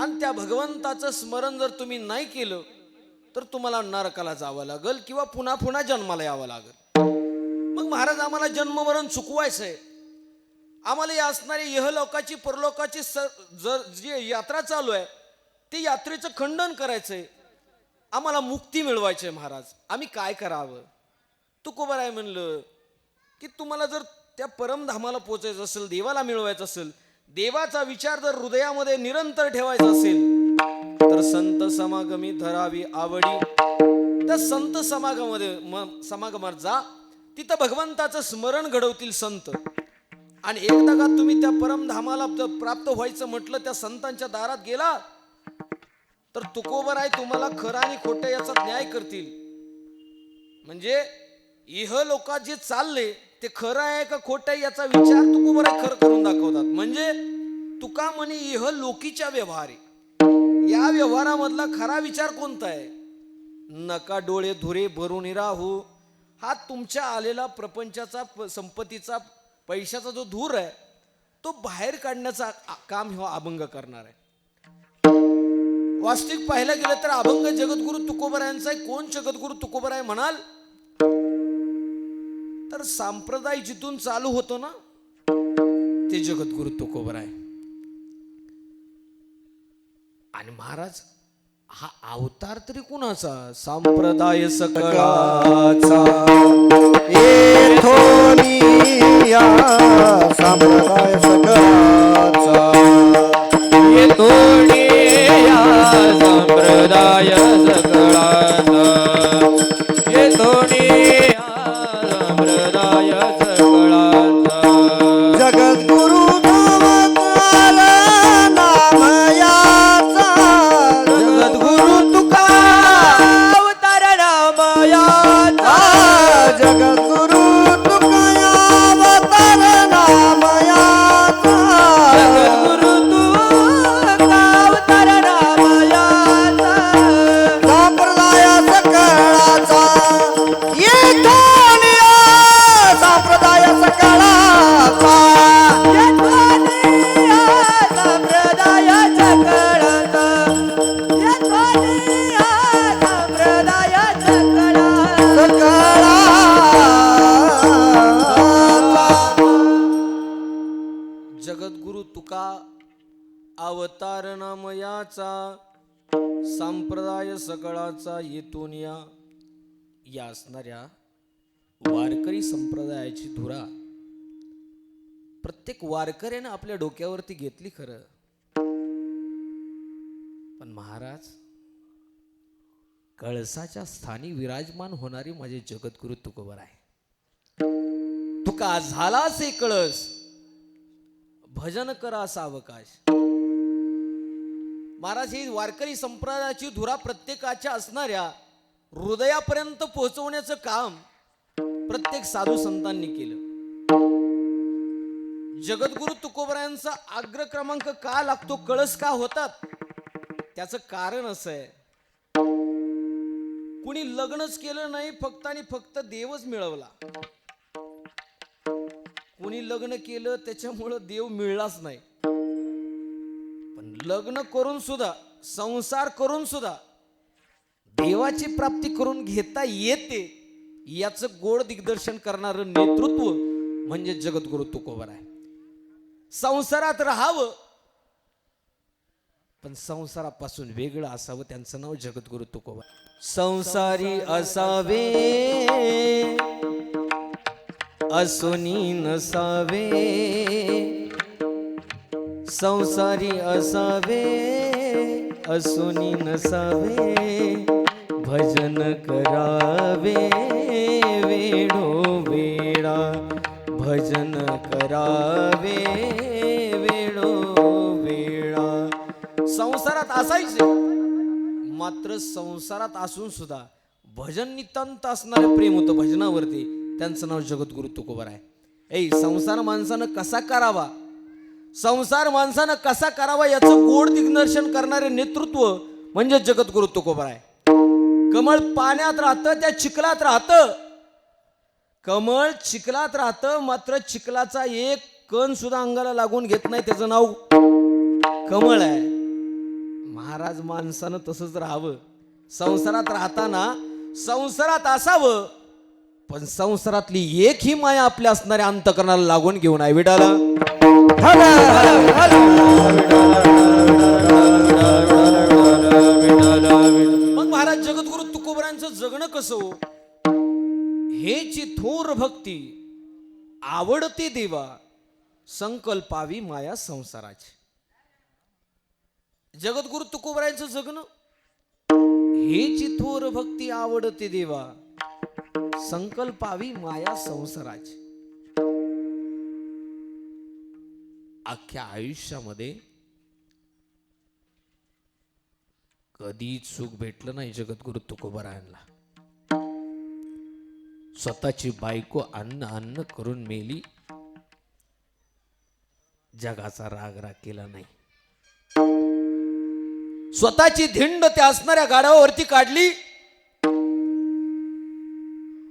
आणि त्या भगवंताचं स्मरण जर तुम्ही नाही केलं तर तुम्हाला नरकाला जावं लागेल किंवा पुन्हा पुन्हा जन्माला यावं लागेल. मग महाराज आम्हाला जन्ममरण चुकवायचंय, आम्हाला या असणारी इहलोकाची परलोकाची जर जी यात्रा चालू आहे ती यात्रेचं खंडन करायचंय, आम्हाला मुक्ती मिळवायची आहे. महाराज आम्ही काय करावं? तुकोबाराय म्हणलं की तुम्हाला जर त्या परमधामाला पोचायचं असेल, देवाला मिळवायचं असेल, देवाचा विचार जर हृदयामध्ये निरंतर ठेवायचा असेल तर संत समागमी धरावी आवडी. त्या संत समागमात जा, तिथं भगवंताचं स्मरण घडवतील संत. आणि एकदा का तुम्ही त्या परमधामाला प्राप्त व्हायचं म्हटलं, त्या संतांच्या दारात गेला तर तुकोबाराय तुम्हाला खरं आणि खोटं याचा न्याय करतील. म्हणजे इहलोकात जे चालले ते खरं आहे का खोटं आहे याचा विचार तुकोबाराय खरं करून दाखवतात. म्हणजे तुका म्हणे इहलोकीच्या व्यवहार आहे, या व्यवहारामधला खरा विचार कोणता आहे? नका डोळे धुरे भरून राहू, हा तुमच्या आलेला प्रपंचाचा संपत्तीचा पैशाचा जो धूर आहे तो बाहेर काढण्याचा काम हा अभंग करणार आहे. वास्तविक पाहायला गेलं तर अभंग जगद्गुरु तुकोबारायांचा आहे. कोण जगद्गुरु तुकोबाराय म्हणाल तर संप्रदाय जिथून चालू होतो ना ते जगद्गुरु तुकोबाराय. आणि महाराज हा अवतार तरी कुणाचा? संप्रदाय सकळाचा येथोनिया संप्रदाय सकळाचा, येथोनिया संप्रदाय सकळाचा, येथोनिया संप्रदाय सकळाचा. जगद्गुरु अवतार नामयाचा, जगद्गुरु तुका अवतार नामयाचा, जगद्गुरु तुका अवतार नामयाचा, जगद्गुरु तुका अवतार नामयाचा. संप्रदाय सकळाचा, येथोनिया संप्रदाय सकळाचा, येथोनिया संप्रदाय सकळाचा, येथोनिया संप्रदाय सकळाचा. जगद्गुरु तुका अवतार नामयाचा, संप्रदाय सकळाचा येतून या असणाऱ्या वारकरी संप्रदायाची धुरा प्रत्येक वारकऱ्यानं आपल्या डोक्यावरती घेतली खरं. पण महाराज कळसाच्या स्थानी विराजमान होणारी माझे जगद्गुरु तुकोबाराय. तुका झाला से कळस, भजन करा सावकाश. महाराज ही वारकरी संप्रदायाची धुरा प्रत्येकाच्या असणाऱ्या हृदयापर्यंत पोहोचवण्याचं काम प्रत्येक साधू संतांनी केलं. जगद्गुरु तुकोबारायांचा अग्र क्रमांक का लागतो, कळस का होतात, त्याचं कारण असं आहे, कुणी लग्नच केलं नाही, फक्त आणि फक्त देवच मिळवला. कुणी लग्न केलं त्याच्यामुळं देव मिळलाच नाही. पण लग्न करून सुद्धा, संसार करून सुद्धा देवाची प्राप्ती करून घेता येते, याचं गोड दिग्दर्शन करणारं नेतृत्व म्हणजे जगद्गुरु तुकोबाराय. संसारात राहावं पण संसारापासून वेगळं असावं, त्यांचं नाव जगद्गुरु तुकोबाराय. संसारी असावे असुनी नसावे, संसारी असावे असुनी नसावे, भजन करावे वेणो वेळा, भजन करावे वेणो वेळा. संसारात असायचे, मात्र संसारात असून सुद्धा भजन नितांत असणारे प्रेम होतं भजनावरती, त्यांचं नाव जगद्गुरु तुकोबाराय. संसार माणसानं कसा करावा, संसार माणसानं कसा करावा याचं गोड दिग्दर्शन करणारे नेतृत्व म्हणजे जगद्गुरु तुकोबाराय. कमळ पाण्यात राहतं, त्या चिखलात राहतं. कमळ चिखलात राहतं, मात्र चिखलाचा एक कण सुद्धा अंगाला लागून घेत नाही, त्याचं नाव कमळ आहे. महाराज माणसानं तसंच राहावं. संसारात राहताना संसारात असावं, पण संसारातली एक ही माया आपल्या असणाऱ्या अंतकरणाला लागून घेऊन आहे विडाला. मग महाराज जगद्गुरु तुकोबरांचं जगणं कसं हो? हेची थोर भक्ती आवडते देवा, संकल्पावी माया संसाराची. जगद्गुरु तुकोबरांचं जगणं हेची थोर भक्ती आवडते देवा, संकल्पावी माया संसाराची. अख्ख्या आयुष्यामध्ये कधीच सुख भेटलं नाही जगद्गुरु तुकोबरायांना. स्वतःची बायको अन्न करून मेली, जगाचा राग केला नाही. स्वतःची धिंड त्या असणाऱ्या गाढवावरती काढली,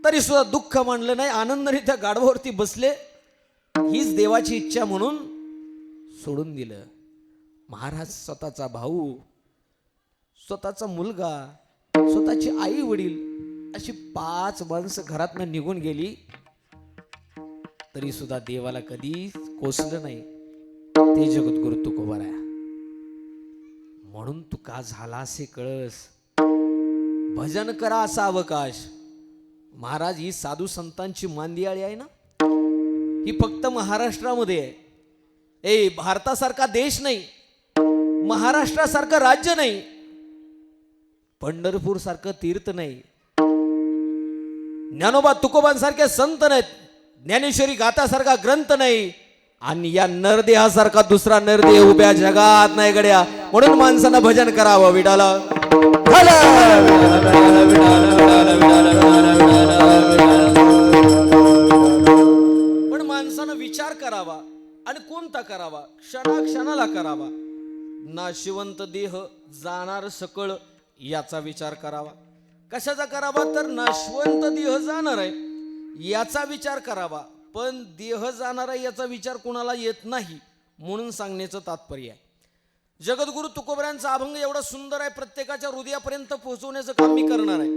तरी सुद्धा दुःख मानलं नाही, आनंदाने त्या गाढवावरती बसले. हीच देवाची इच्छा म्हणून सोडून दिलं. महाराज स्वतःचा भाऊ, स्वतःचा मुलगा, स्वतःची आई वडील अशी 5 माणसं घरातनं निघून गेली, तरी सुद्धा देवाला कधी कोसलं नाही. ते जगद्गुरु तुकोबराय. म्हणून तू का झाला असे कळस, भजन करा असा अवकाश. महाराज ही साधू संतांची मांदियाळी आहे ना, ही फक्त महाराष्ट्रामध्ये आहे. भारतासारखा देश नाही, महाराष्ट्रासारखं राज्य नाही, पंढरपूर सारखं तीर्थ नाही, ज्ञानोबा तुकोबांसारखे संत नाहीत, ज्ञानेश्वरी गाथासारखा ग्रंथ नाही, आणि या नरदेहासारखा दुसरा नरदेह उभ्या जगात नाही गड्या. म्हणून माणसानं भजन करावं विडाला. पण माणसानं विचार करावा, आणि कोणता करावा? क्षणाक्षणाला करावा. नाशिवंत देह जाणार सकळ याचा विचार करावा. कशाचा करावा? तर नाशवंत देह जाणार आहे याचा विचार करावा. पण देह जाणार आहे याचा विचार कोणाला येत नाही, म्हणून सांगण्याचं तात्पर्य आहे. जगद्गुरु तुकोबरांचा अभंग एवढा सुंदर आहे, प्रत्येकाच्या हृदयापर्यंत पोहोचवण्याचं काम मी करणार आहे.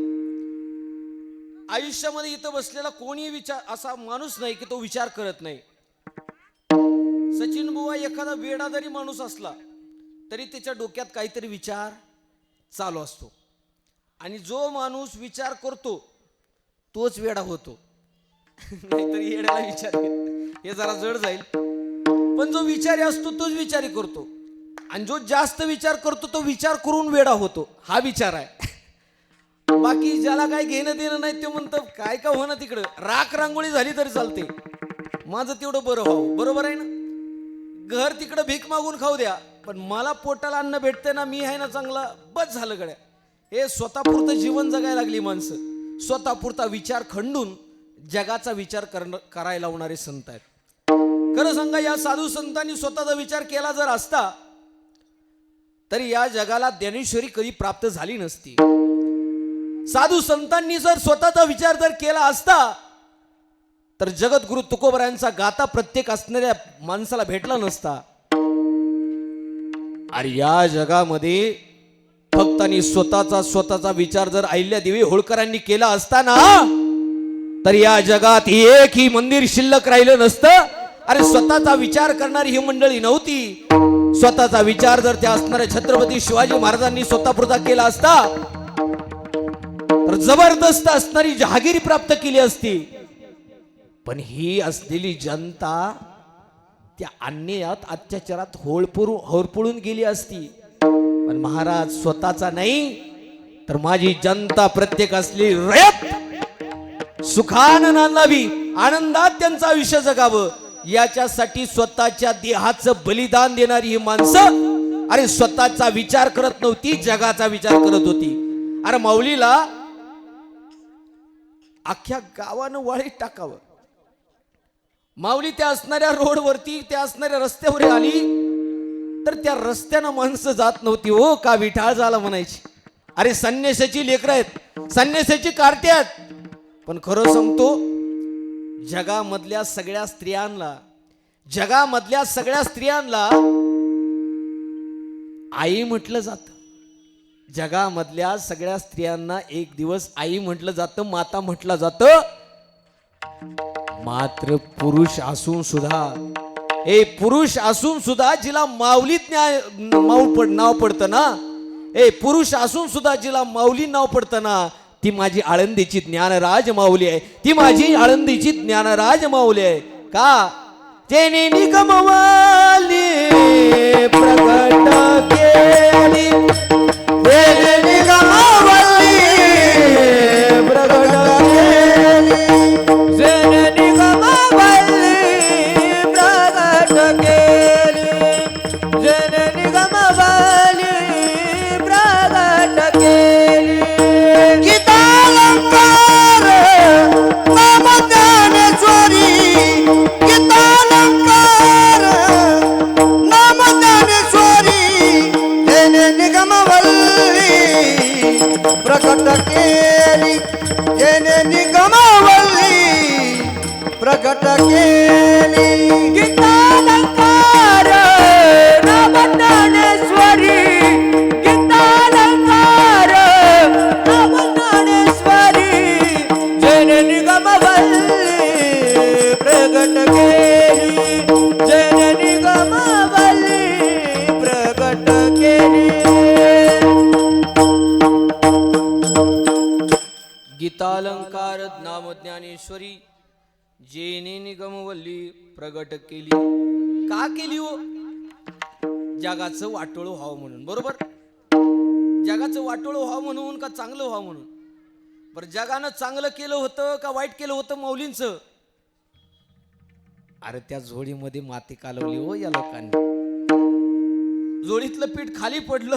आयुष्यामध्ये इथं बसलेला कोणी विचार असा माणूस नाही की तो विचार करत नाही. सचिन बुवा एखादा वेडा जरी माणूस असला तरी त्याच्या डोक्यात काहीतरी विचार चालू असतो, आणि जो माणूस विचार करतो तोच वेडा होतो. नाहीतरी येड्याला विचार हे जरा जड जाईल, पण जो विचारी असतो तोच विचारी करतो, आणि जो जास्त विचार करतो तो विचार करून वेडा होतो. हा विचार आहे. बाकी ज्याला काय घेणं देणं नाही ते म्हणतं काय का होणं तिकडं, राख रांगोळी झाली तरी चालते, माझं तेवढं बरं व्हावं. बरोबर आहे ना? घर तिकडं भीक मागून खाऊ द्या, पण मला पोटाला अन्न भेटते ना, मी आहे ना चांगला, बस झालं गड्या. हे स्वतःपुरतं जीवन जगायला लागली माणसं. स्वतःपुरता विचार खंडून जगाचा विचार करायला लावणारे संत आहेत. खरं सांगा, या साधू संतांनी स्वतःचा विचार केला जर असता तरी या जगाला ज्ञानेश्वरी कधी प्राप्त झाली नसती. साधू संतांनी जर स्वतःचा विचार जर केला असता तर जगद्गुरु तुकोबरायांचा गाथा प्रत्येक असणाऱ्या माणसाला भेटला नसता. अरे या जगामध्ये फक्त आणि स्वतःचा विचार जर अहिल्यादेवी होळकरांनी केला असता ना, तर या जगात एकही मंदिर शिल्लक राहिलं नसतं. अरे स्वतःचा विचार करणारी ही मंडळी नव्हती. स्वतःचा विचार जर त्या असणाऱ्या छत्रपती शिवाजी महाराजांनी स्वतःपुरता केला असता तर जबरदस्त असणारी जहागिरी प्राप्त केली असती. पण ही असलेली जनता त्या अन्यायात अत्याचारात होरपळून गेली असती. पण महाराज स्वतःचा नाही तर माझी जनता प्रत्येक असली रयत सुखानं नांदावी, आनंदात त्यांचं आयुष्य जगावं, याच्यासाठी स्वतःच्या देहाचं बलिदान देणारी ही माणसं अरे स्वतःचा विचार करत नव्हती, जगाचा विचार करत होती. अरे माऊलीला अख्ख्या गावानं वाळीत टाकावं. माऊली त्या असणाऱ्या रोडवरती, त्या असणाऱ्या रस्त्यावर आली तर त्या रस्त्यानं माणसं जात नव्हती. हो का विठाळ झाला म्हणायची. अरे संन्यासाची लेकरं आहेत, संन्यासाची कार्टे आहेत. पण खरं सांगतो, जगामधल्या सगळ्या स्त्रियांना आई म्हटलं जात. जगामधल्या सगळ्या स्त्रियांना एक दिवस आई म्हटलं जातं, माता म्हटलं जातं. मात्र पुरुष असून सुद्धा, पुरुष असून सुद्धा जिला माऊलीत नाव पडतं ना, पुरुष असून सुद्धा जिला माऊली नाव पडतं ना, ती माझी आळंदीची ज्ञानराज माऊली आहे. ती माझी आळंदीची ज्ञानराज माऊली आहे. का? जेने निगमवाली प्रकट केली, जेने निगमवाली प्रकट केली, जेने निगमवल्ली प्रगट केली, जेने निगमवल्ली प्रगट केली. गीतालंकार नाम ज्ञानेश्वरी, गीतालंकार नाम ज्ञानेश्वरी, जेने निगमवल्ली प्रकट केली, जेने निगमवल्ली प्रकट केली. गीतालंकार नाम ज्ञानेश्वरी, गीतालंकार नाम ज्ञानेश्वरी, जेने निगमवल्ली प्रगट केली, जेने निगमवल्ली प्रगट केली. गीतालंकार नाम ज्ञानेश्वरी, जेने निगमवल्ली प्रगट केली. का केली हो? जगाचं वाटोळं व्हावं म्हणून. बरोबर? जगाचं वाटोळं व्हावं म्हणून का चांगलं व्हावं म्हणून? बरं, जगानं चांगलं केलं होतं का वाईट केलं होतं माऊलींचं? अरे त्या झोळीमध्ये माती कालवली हो या लोकांनी. झोळीतलं पीठ खाली पडलं,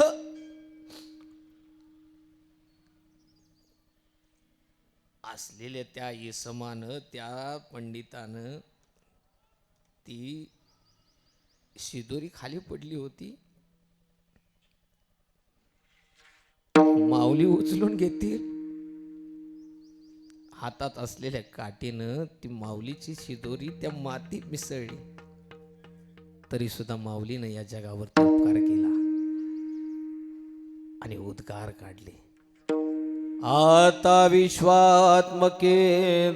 असलेल्या त्या इसमानं, त्या पंडितानं ती शिदोरी खाली पडली होती. माऊली उचलून घेतील, हातात असलेल्या काठीनं ती माऊलीची शिदोरी त्या मातीत मिसळली. तरी सुद्धा माऊलीनं या जगावर उपकार केला आणि उद्गार काढले. आता विश्वात्मके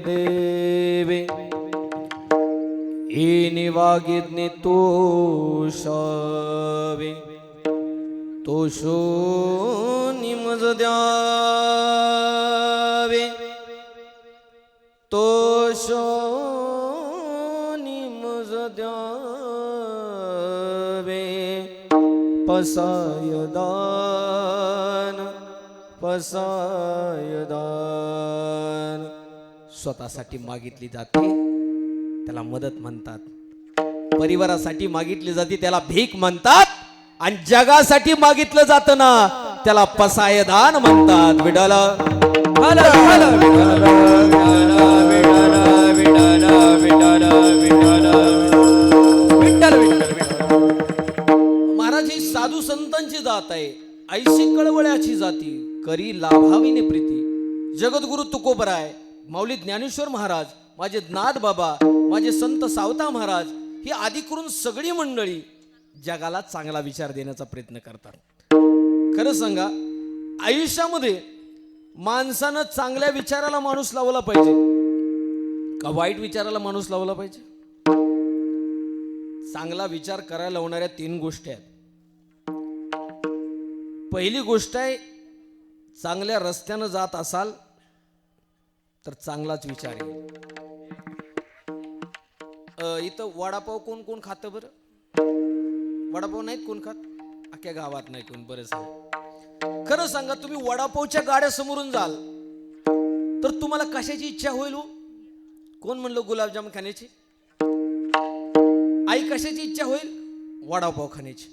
देवे येनी वागिज्ञे तोषावे, तोषो निमज द्यावे, तोषो निमज द्यावे, पसायदान पसायदान. स्वतःसाठी मागितली जाते त्याला मदत म्हणतात, परिवारासाठी मागितली जाते त्याला भीक म्हणतात, आणि जगासाठी मागितलं जातं ना त्याला पसायदान म्हणतात. विडाल महाराज, ही साधू संतांची जात आहे, ऐशी कळवळ्याची जाती, करी लाभाविने प्रीती. जगद्गुरु तुकोबराय, माऊली ज्ञानेश्वर महाराज, माझे नाथ बाबा, माझे संत सावता महाराज, ही आदी करून सगळी मंडळी जगाला चांगला विचार देण्याचा प्रयत्न करतात. खरं सांगा, आयुष्यामध्ये माणसानं चांगल्या विचाराला माणूस लावला पाहिजे का वाईट विचाराला माणूस लावला पाहिजे? चांगला विचार करायला लावणाऱ्या 3 गोष्टी आहेत. पहिली गोष्ट आहे, चांगल्या रस्त्यानं जात असाल तर चांगलाच विचार येईल. इथं वडापाव कोण कोण खातं बरं? वडापाव नाहीत कोण खात? अख्ख्या गावात नाही कोण. बरं सांग, खरं सांगा, तुम्ही वडापावच्या गाड्या समोरून जाल तर तुम्हाला कशाची इच्छा होईल हो? कोण म्हणलं गुलाबजाम खाण्याची? आई कशाची इच्छा होईल? वडापाव खाण्याची.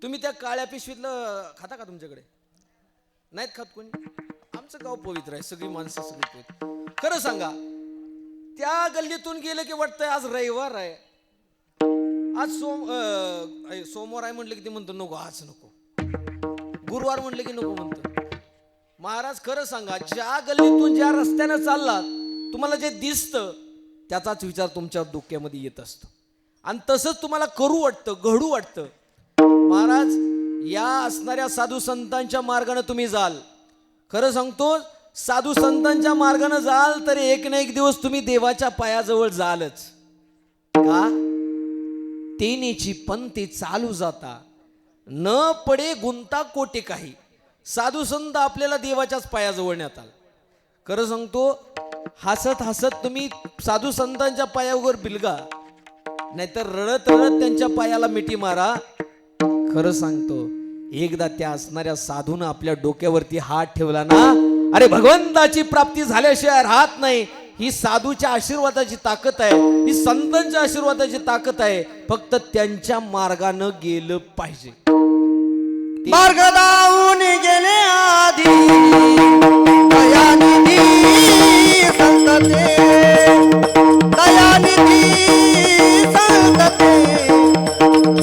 तुम्ही त्या काळ्या पिशवीतलं खाता का? तुमच्याकडे नाहीत खात कोणी? आमचं गाव पवित्र आहे, सगळी माणसं सगळी पवित्र. खरं सांगा, त्या गल्लीतून गेलं की वाटतंय आज रविवार आहे, आज सोमवार आहे म्हटलं की ते म्हणतो नको, आज नको. गुरुवार म्हटलं की नको म्हणतो. महाराज खरं सांगा, ज्या गल्लीतून ज्या रस्त्यानं चाललात तुम्हाला जे दिसतं त्याचाच विचार तुमच्या डोक्यामध्ये येत असतो, आणि तसंच तुम्हाला करू वाटतं, घडू वाटतं. महाराज, या असणाऱ्या साधू संतांच्या मार्गाने तुम्ही जाल. खरं सांगतो, साधू संतांच्या मार्गाने जाल तर एक ना एक दिवस तुम्ही देवाच्या पायाजवळ जालच. का? तेनेची पंथी चालू जाता न पडे गुंता कोटे काही. साधू संत आपल्याला देवाच्याच पायाजवळ नेताल. खरं सांगतो, हसत हसत तुम्ही साधू संतांच्या पायावर बिलगा, नाहीतर रडत रडत त्यांच्या पायाला मिठी मारा. खरं सांगतो, एकदा त्या असणाऱ्या साधून आपल्या डोक्यावरती हात ठेवला ना, अरे भगवंताची प्राप्ती झाल्याशिवाय राहत नाही. ही साधूच्या आशीर्वादाची ताकद आहे, ही संतांच्या आशीर्वादाची ताकद आहे. फक्त त्यांच्या मार्गानं गेलं पाहिजे. मार्ग दावून गेले आधी दयानिधी संतते, दयानिधी संतते,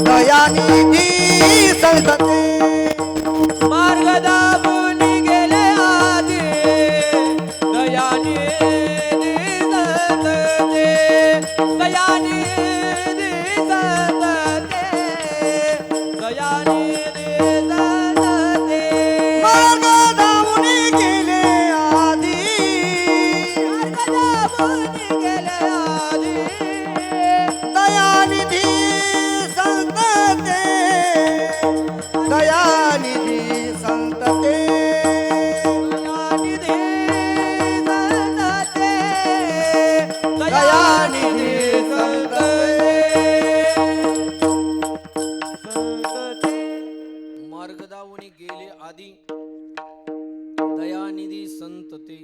दयानिधी संतते. मार्ग दाबून गेले आधी दयानिधी संतते, दयानिधी संतते, दयानिधी संतते. मार्ग दावून गेले आधी, मार्ग दाबून गेले आधी दयानिधी संतते, दयानिधी संतते. दयानिधी मार्गदावणी गेले आधी दयानिधी संत ते.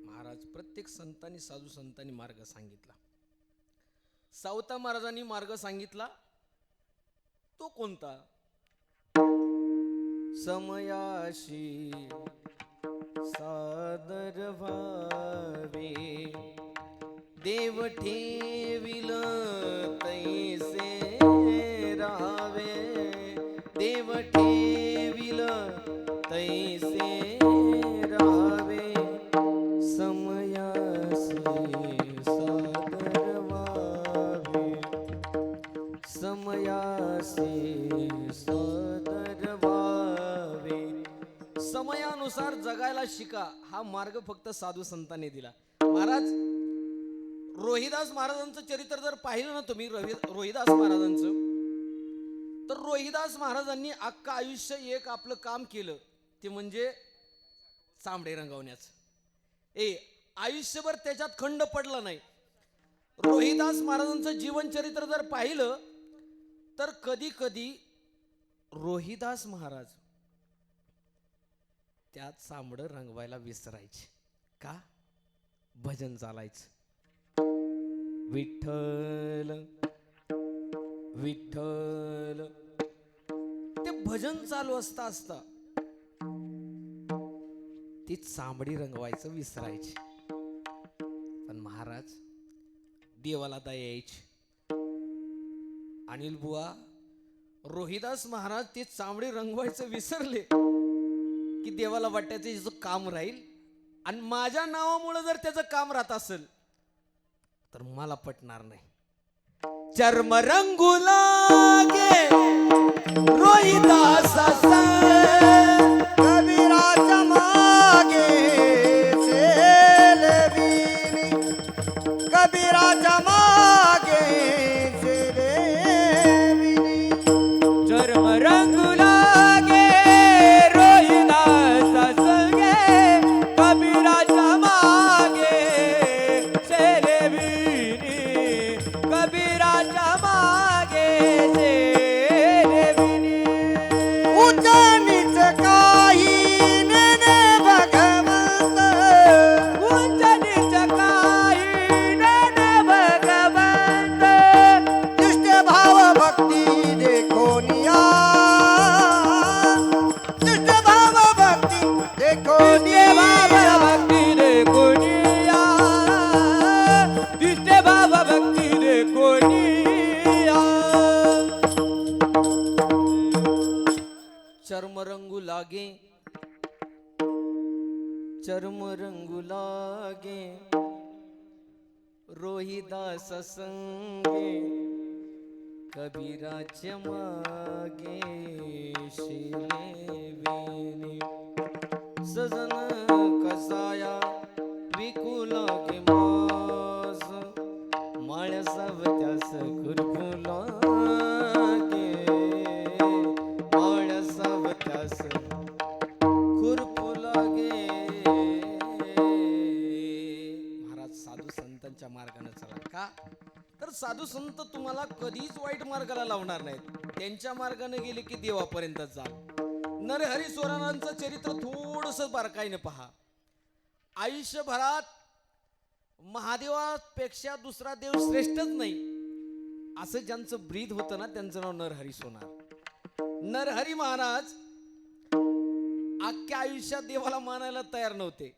महाराज, प्रत्येक संतांनी साधू संतांनी मार्ग सांगितला. सावता महाराजांनी मार्ग सांगितला तो कोणता? समयाशी सादर व्हावे, देव ठेविल तैसे राहावे, देव ठेविल तैसे राहावे. समयासी सादर व्हावे, समयासी सादर व्हावे. समयानुसार जगायला शिका, हा मार्ग फक्त साधू संतांनी दिला. महाराज, रोहिदास महाराजांचं चरित्र जर पाहिलं ना तुम्ही, रोहिदास महाराजांचं, तर रोहिदास महाराजांनी अख्खं आयुष्य एक आपलं काम केलं, ते म्हणजे चांबडे रंगवण्याचं. आयुष्यभर त्याच्यात खंड पडला नाही. रोहिदास महाराजांचं जीवनचरित्र जर पाहिलं तर कधी कधी रोहिदास महाराज त्यात चांबडं रंगवायला विसरायचे. का? भजन चालायचं. विठ्ठल विठ्ठल ते भजन चालू असता असता ती चांबडी रंगवायचं विसरायची. पण महाराज, देवाला दया यायची. अनिल बुवा, रोहिदास महाराज ते चांबडी रंगवायचं विसरले की देवाला वाटायचं याचं काम राहील, आणि माझ्या नावामुळे जर त्याचं काम राहत असेल तर मला पटणार नाही. चर्म रंगू लागे रोहिदास कबीराच्या मागे सेलविनी, कबीराच्या मागे सेलविनी. चर्म रंगू लागे रोहिदास संगे, कबीराच्या मागे सेलविनी, कबीराच्या मागे सेलविनी. उच्च नीच काही नेने भगवंत, उंच नीच काही नेने भगवंत, दृष्ट भाव भक्ती देखोनिया, दृष्ट भाव भक्ती देखोनिया. भक्ती रे कोनिया, दिसते बाबा भक्ती रे कोनिया. चर्म रंगू लागे, चर्म रंगू लागे रोहिदास संगे, कबीराच्या मागे शिले वेणी सजन कसाया विकुला के मास माळ्या सावत्यास खुरपुला गे माळ्या सावत्यास खुरपुला गे. महाराज साधू संतांच्या मार्गाने चला. का तर साधू संत तुम्हाला कधीच वाईट मार्गाला लावणार नाहीत. त्यांच्या मार्गाने गेले की देवापर्यंत जा. नरहरी सोनारांचं चरित्र थोडस बारकाईने पहा. आयुष्यभरात महादेवापेक्षा दुसरा देव श्रेष्ठच नाही असं ज्यांचं ब्रीद होतं ना त्यांचं नाव नरहरी सोनार. नरहरी महाराज अख्ख्या आयुष्यात देवाला मानायला तयार नव्हते.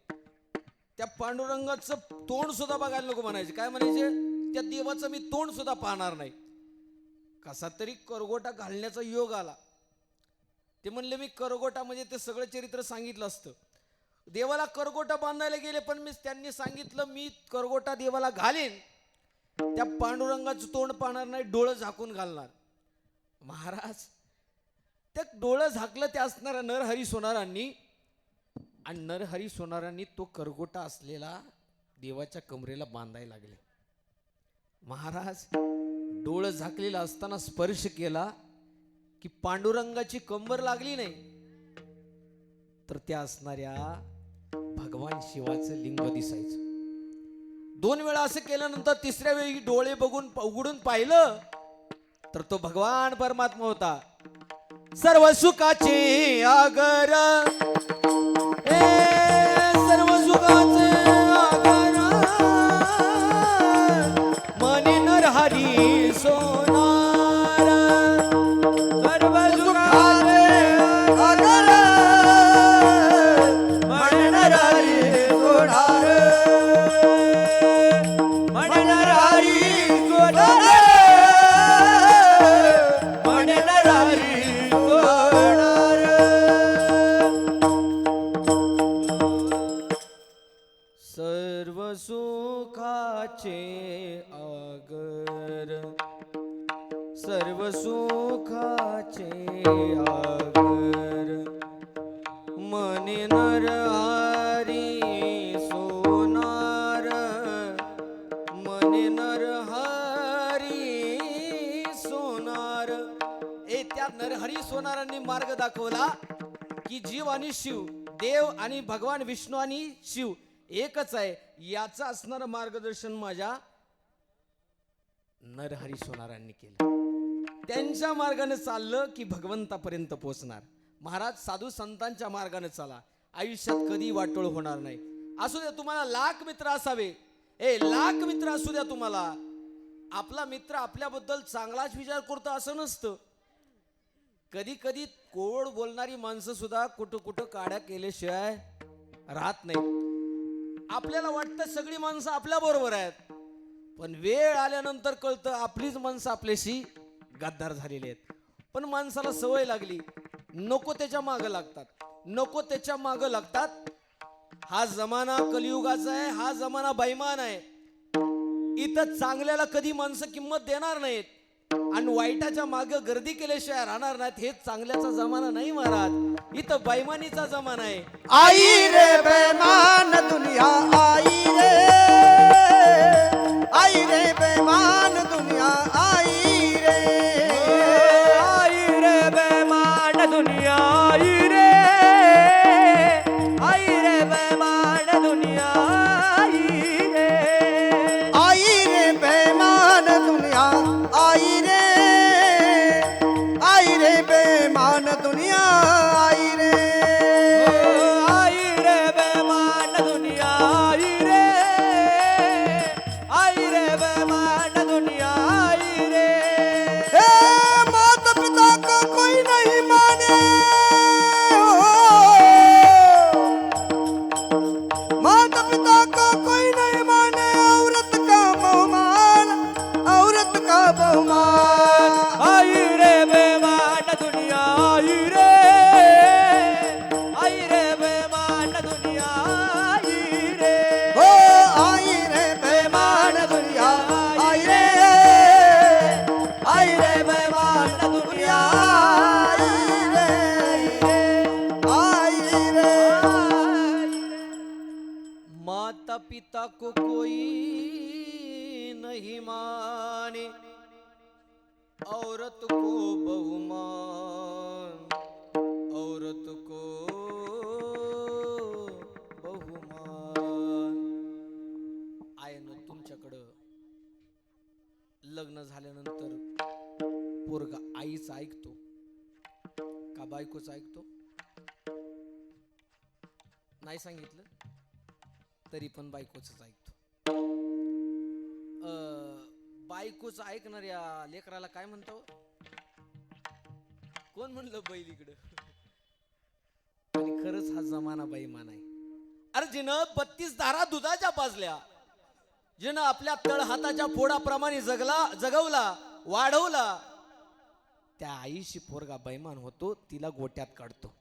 त्या पांडुरंगाचं तोंड सुद्धा बघायला नको म्हणायचे. काय म्हणायचे? त्या देवाचं मी तोंड सुद्धा पाहणार नाही. कसा तरी करगोटा घालण्याचा योग आला. ते म्हणले मी करगोटा म्हणजे ते सगळं चरित्र सांगितलं असतं. देवाला करगोटा बांधायला गेले पण त्यांनी सांगितलं मी करगोटा देवाला घालेन त्या पांडुरंगाचं तोंड पाहणार नाही, डोळं झाकून घालणार. महाराज ते डोळं झाकलं ते असणाऱ्या नरहरी सोनारांनी आणि नरहरी सोनारांनी तो करगोटा असलेला देवाच्या कमरेला बांधायला लागले. महाराज डोळं झाकलेलं असताना स्पर्श केला की पांडुरंगाची कंबर लागली नाही तर त्या असणाऱ्या भगवान शिवाचं लिंग दिसायचं. 2 वेळा असं केल्यानंतर तिसऱ्या वेळी डोळे बघून उघडून पाहिलं तर तो भगवान परमात्मा होता. सर्व सुखाचे आगर सर्व सुखाचे आगर मने नरहरी सोनार सर्व सुखाचे आगर म्हणे नरहरी सोनार म्हणे नरहरी सोनार म्हणे नरहरी सोनार. सर्व सुखाचे आगर सर्व सुखाचे आगर मने नरहरी सोनार मने नरहरी सोनार. त्या नरहरी सोनारांनी मार्ग दाखवला की जीव आणि शिव, देव आणि भगवान विष्णू आणि शिव एकच आहे याचं असणारं मार्गदर्शन माझ्या नरहरी सोनारांनी केलं. त्यांच्या मार्गाने चाललं की भगवंतापर्यंत पोहोचणार. महाराज साधू संतांच्या मार्गाने चाला, आयुष्यात कधी वाटोळ होणार नाही. असू द्या तुम्हाला लाख मित्र असावे, लाख मित्र असू द्या तुम्हाला, आपला मित्र आपल्याबद्दल चांगलाच विचार करतो असं नसतं. कधी कधी कोड बोलणारी माणसं सुद्धा कुठं कुठं काड्या केल्याशिवाय राहत नाही. आपल्याला वाटतं सगळी माणसं आपल्या बरोबर आहेत पण वेळ आल्यानंतर कळतं आपलीच माणसं आपल्याशी गद्दार झालेली आहेत. पण माणसाला सवय लागली, नको त्याच्या मागं लागतात, नको त्याच्या मागं लागतात. हा जमाना कलियुगाचा आहे, हा जमाना बैमान आहे. इथं चांगल्याला कधी माणसं किंमत देणार नाहीत आणि वाईटाच्या मागे गर्दी केल्याशिवाय राहणार नाहीत. हे चांगल्याचा जमाना नाही महाराज, इथं बैमानीचा जमाना आहे. आई रे बेमान दुनिया आई रे बेमान दुनिया आई रे बेमान दुनिया आई रे बेमान दुनिया आई रे बेमान दुनिया आई रे बेमान दुनिया आई रे बेमान दुनिया आई रे बेमान दुनिया आई पिता को कोई नहीं माने, औरत को बहुमान, औरत को बहुमान. आयन तुमच्याकडं लग्न झाल्यानंतर पोरगा आईच ऐकतो का बायकोच ऐकतो? नाही सांगितलं तरी पण बायकोच ऐकतो. बायकोच ऐकणाऱ्या लेकराला काय म्हणतो? कोण म्हणलं बैल इकडं? आणि खरंच हा जमाना बैमान आहे. अरे जिनं 32 धारा दुधाच्या पाजल्या, जिनं आपल्या तळहाताच्या फोडाप्रमाणे जगवला, वाढवला, त्या आईशी पोरगा बैमान होतो, तिला गोट्यात काढतो.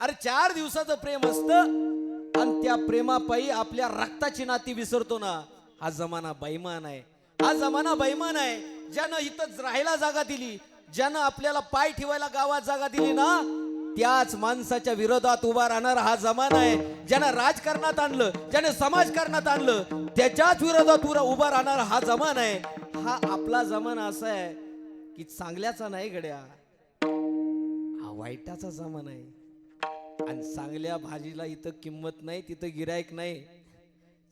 अरे 4 दिवसाचं प्रेम असतं आणि त्या प्रेमापायी आपल्या रक्ताची नाती विसरतो ना. हा जमाना बैमान आहे, हा जमाना बैमान आहे. ज्यानं इथं राहायला जागा दिली, ज्यानं आपल्याला पाय ठेवायला गावात जागा दिली ना, त्याच माणसाच्या विरोधात उभा राहणार हा जमाना आहे. ज्यानं राजकारणात आणलं, ज्यानं समाजकारणात आणलं, त्याच्याच विरोधात उभा राहणार हा जमाना आहे. हा आपला जमाना असा आहे की चांगल्याचा नाही गड्या, हा वाईटाचा जमाना आहे. आणि चांगल्या भाजीला इथं किंमत नाही, तिथं गिरायक नाही.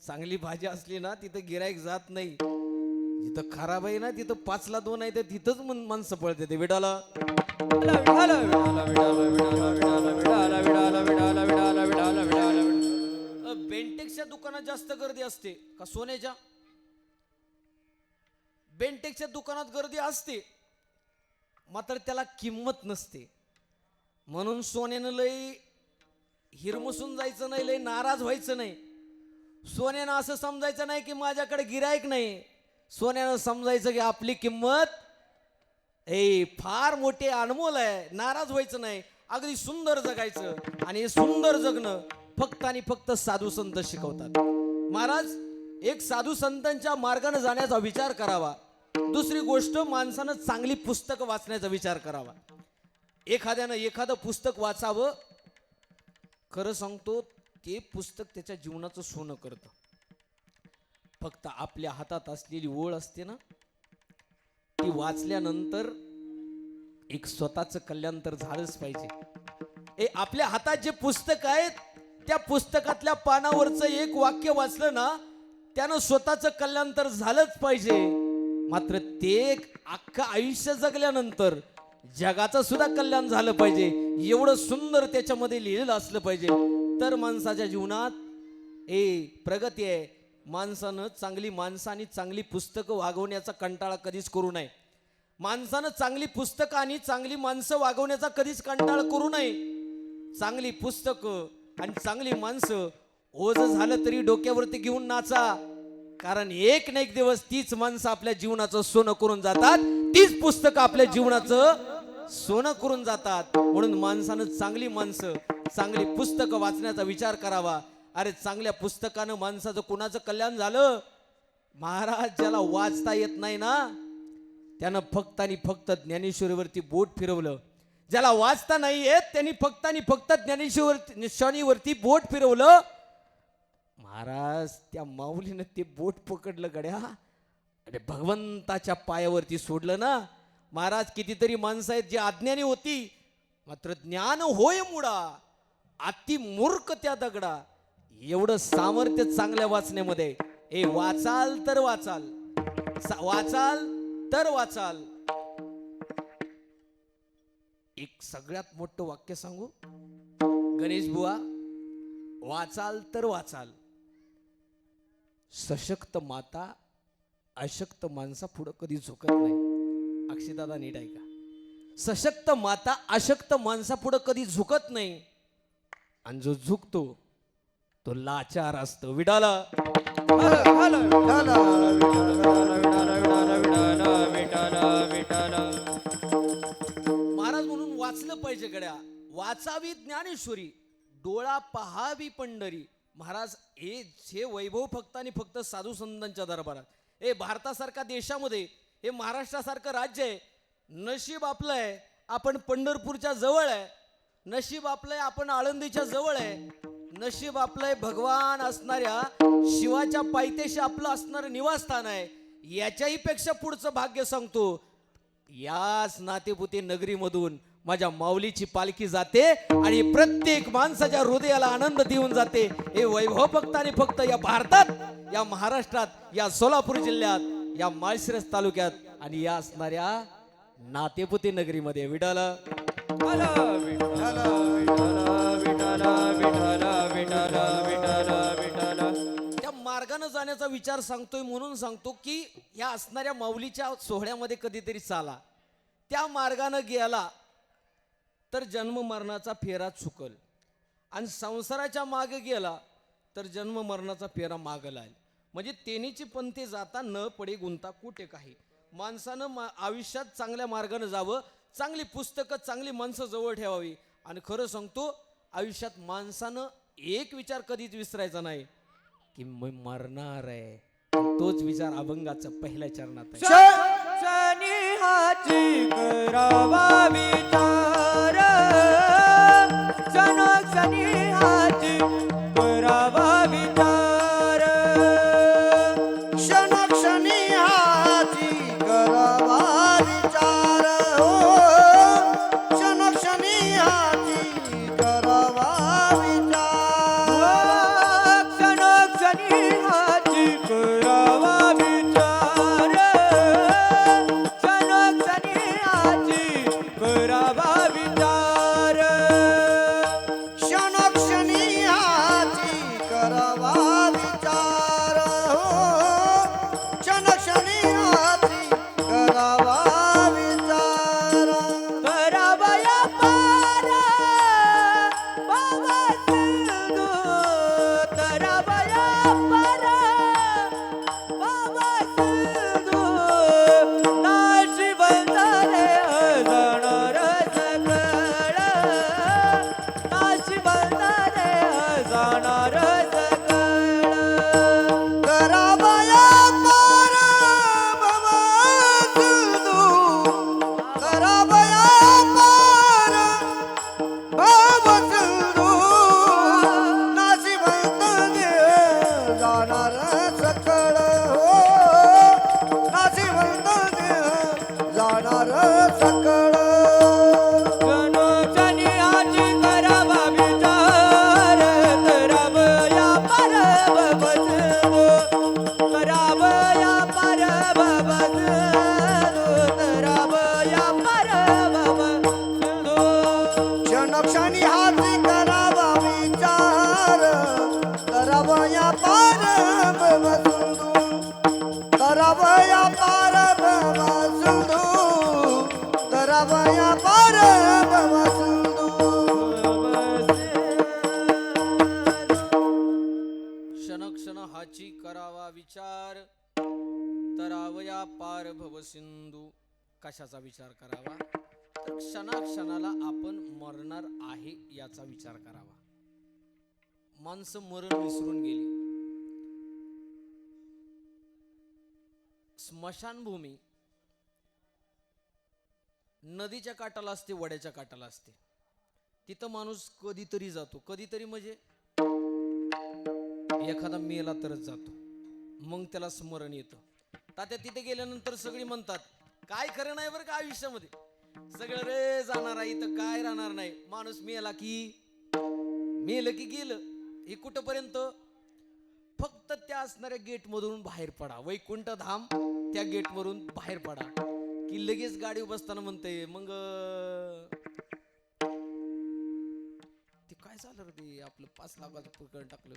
चांगली भाजी असली ना तिथं गिरायक जात नाही. जिथं खराब आहे ना तिथं 5ला 2 आहे, तर तिथंच माणसं पळते ते विडाला. बेंटेक्सच्या दुकानात जास्त गर्दी असते का सोन्याच्या? बेंटेक्सच्या दुकानात गर्दी असते, मात्र त्याला किंमत नसते. म्हणून सोन्यानं लय हिरमुसून जायचं नाही, लय नाराज व्हायचं नाही. सोन्यानं असं समजायचं नाही की माझ्याकडे गिरायक नाही. सोन्यानं समजायचं की आपली किंमत फार मोठी अनमोल आहे. नाराज व्हायचं नाही, अगदी सुंदर जगायचं. आणि हे सुंदर जगणं फक्त आणि फक्त साधू संत शिकवतात. महाराज, एक साधू संतांच्या मार्गाने जाण्याचा विचार करावा. दुसरी गोष्ट, माणसानं चांगली पुस्तकं वाचण्याचा विचार करावा. एखाद्यानं एखादं पुस्तक वाचावं, खरं सांगतो ते पुस्तक त्याच्या जीवनाचं सोनं करतं. फक्त आपल्या हातात असलेली ओळ असते ना, ती वाचल्यानंतर एक स्वतःचं कल्याण तर झालंच पाहिजे. आपल्या हातात जे पुस्तक आहेत, त्या पुस्तकातल्या पानावरचं एक वाक्य वाचलं ना, त्यानं स्वतःचं कल्याण तर झालंच पाहिजे. मात्र ते अख्खं आयुष्य जगल्यानंतर जगाचं सुद्धा कल्याण झालं पाहिजे, एवढं सुंदर त्याच्यामध्ये लिहिलेलं असलं पाहिजे. तर माणसाच्या जीवनात प्रगती आहे. माणसानं चांगली माणसं आणि चांगली पुस्तकं वागवण्याचा कंटाळा कधीच करू नये. माणसानं चांगली पुस्तकं आणि चांगली माणसं वागवण्याचा कधीच कंटाळा करू नये. चांगली पुस्तकं आणि चांगली माणसं ओझ झालं तरी डोक्यावरती घेऊन नाचा, कारण एक ना एक दिवस तीच माणसं आपल्या जीवनाचं सोनं करून जातात, तीच पुस्तकं आपल्या जीवनाचं सोनं करून जातात. म्हणून माणसानं चांगली माणसं, चांगली पुस्तकं वाचण्याचा विचार करावा. अरे चांगल्या पुस्तकानं माणसाचं कुणाचं कल्याण झालं? महाराज, ज्याला वाचता येत नाही ना, त्यानं फक्त आणि फक्त ज्ञानेश्वरीवरती बोट फिरवलं. ज्याला वाचता नाही येत त्यांनी फक्त आणि फक्त ज्ञानेश्वरीवरती बोट फिरवलं. महाराज, त्या माऊलीनं ते बोट पकडलं गड्या, अरे भगवंताच्या पायावरती सोडलं ना. महाराज, कितीतरी माणसं आहेत जी अज्ञानी होती, मात्र ज्ञान होय मुडा, अति मूर्ख त्या दगडा. एवढं सामर्थ्य चांगल्या वाचण्यामध्ये. वाचाल तर वाचाल, वाचाल तर वाचाल. एक सगळ्यात मोठं वाक्य सांगू गणेश बुवा, वाचाल तर वाचाल. सशक्त माता अशक्त माणसा पुढं कधी झुकत नाही. अक्षयदादा नीट ऐका, सशक्त माता अशक्त माणसा पुढं कधी झुकत नाही. आणि जो झुकतो तो लाचार असतो. विडाला महाराज, म्हणून वाचलं पाहिजे गड्या. वाचावी ज्ञानेश्वरी, डोळा पहावी पंढरी. महाराज, हे वैभव फक्त आणि फक्त साधू संतांच्या दरबारात. भारतासारख्या देशामध्ये, हे महाराष्ट्रासारखं राज्य आहे. नशीब आपलं आहे आपण पंढरपूरच्या जवळ आहे, नशीब आपलं आहे आपण आळंदीच्या जवळ आहे. नशीब आपलंय भगवान असणाऱ्या शिवाच्या पायथ्याशी आपलं असणारं निवासस्थान आहे. याच्याही पेक्षा पुढचं भाग्य सांगतो. याच नातेपुते नगरीमधून माझ्या माऊलीची पालखी जाते आणि प्रत्येक माणसाच्या हृदयाला आनंद देऊन जाते. हे वैभव फक्त आणि फक्त या भारतात, या महाराष्ट्रात, या सोलापूर जिल्ह्यात, या माळशिरस तालुक्यात आणि या असणाऱ्या नातेपुते नगरीमध्ये. विडाल विठ्ठल विठ्ठल विठ्ठल विठ्ठल विठ्ठल विठ्ठल विठ्ठल. त्या मार्गाने जाण्याचा विचार सांगतोय म्हणून सांगतो की या असणाऱ्या माऊलीच्या सोहळ्यामध्ये कधीतरी चाला. त्या मार्गाने गेला तर जन्म मरणाचा फेरा चुकल आणि संसाराच्या मागे गेला तर जन्म मरणाचा फेरा मागं लागेल. म्हणजे तेनीची पंथे जाता न पडे गुंता कुठे काही. माणसानं आयुष्यात चांगल्या मार्गाने जावं, चांगली पुस्तकं चांगली माणसं जवळ ठेवावी. आणि खरं सांगतो आयुष्यात माणसानं एक विचार कधीच विसरायचा नाही की मी मरणार आहे. तोच विचार अभंगाचा पहिल्या चरणात आहे. सनिहाची करावा विचार, सनिहाची करावा विचार. क्षणक्षणी हाची करावा विचार हो, क्षणक्षणी हाची करावा विचार. सनिहाची करावा विचार, सनिहाची करावा विचार. क्षणक्षणी हाची करावा विचार हो, क्षणक्षणी हाची करावा विचार. करावया पार बाबा सिंधू, करावया पार बाबा सिंधू. नाची बंधारे जाणार सकळ, नाची बंधारे जाणार सकळ. करावया पार बाबा सिंधू, करावया पार बाबा सिंधू. नाशिवंत देह जाणार सकळ हो, नाशिवंत देह जाणार सकळ. सनिहाची करावा विचार, करावया पार बाबा सिंधू, करावया पार बाबा सिंधू, करावया पार बाबा सिंधू. क्षणक्षणी हाती करावा विचार, करावया पार बाबा सिंधू, करावया पार बाबा सिंधू, करावया पार बाबा सिंधू. क्षण क्षण हाची करावा विचार, तरावया पार भव सिंधू. कशाचा विचार करावा तर क्षणाक्षणाला आपण मरणार आहे याचा विचार करावा. माणसं मरण विसरून गेली. स्मशानभूमी नदीच्या काठाला असते, वड्याच्या काठाला असते. तिथं माणूस कधीतरी जातो. कधीतरी म्हणजे एखादा मेला तरच जातो, मग त्याला स्मरण येतं. तात्या तिथे गेल्यानंतर सगळी म्हणतात काय खरं नाही बरं का आयुष्यामध्ये. सगळं रे जाणार आहे इथं काय राहणार नाही. माणूस मेला की मेलं की गेलं. हे कुठपर्यंत फक्त त्या असणाऱ्या गेट मधून बाहेर पडा. वैकुंठ धाम त्या गेट मधून बाहेर पडा की लगेच गाडी बसताना म्हणते मग ते काय झालं रे, ते आपलं 5 लाखाचं प्रकरण टाकलं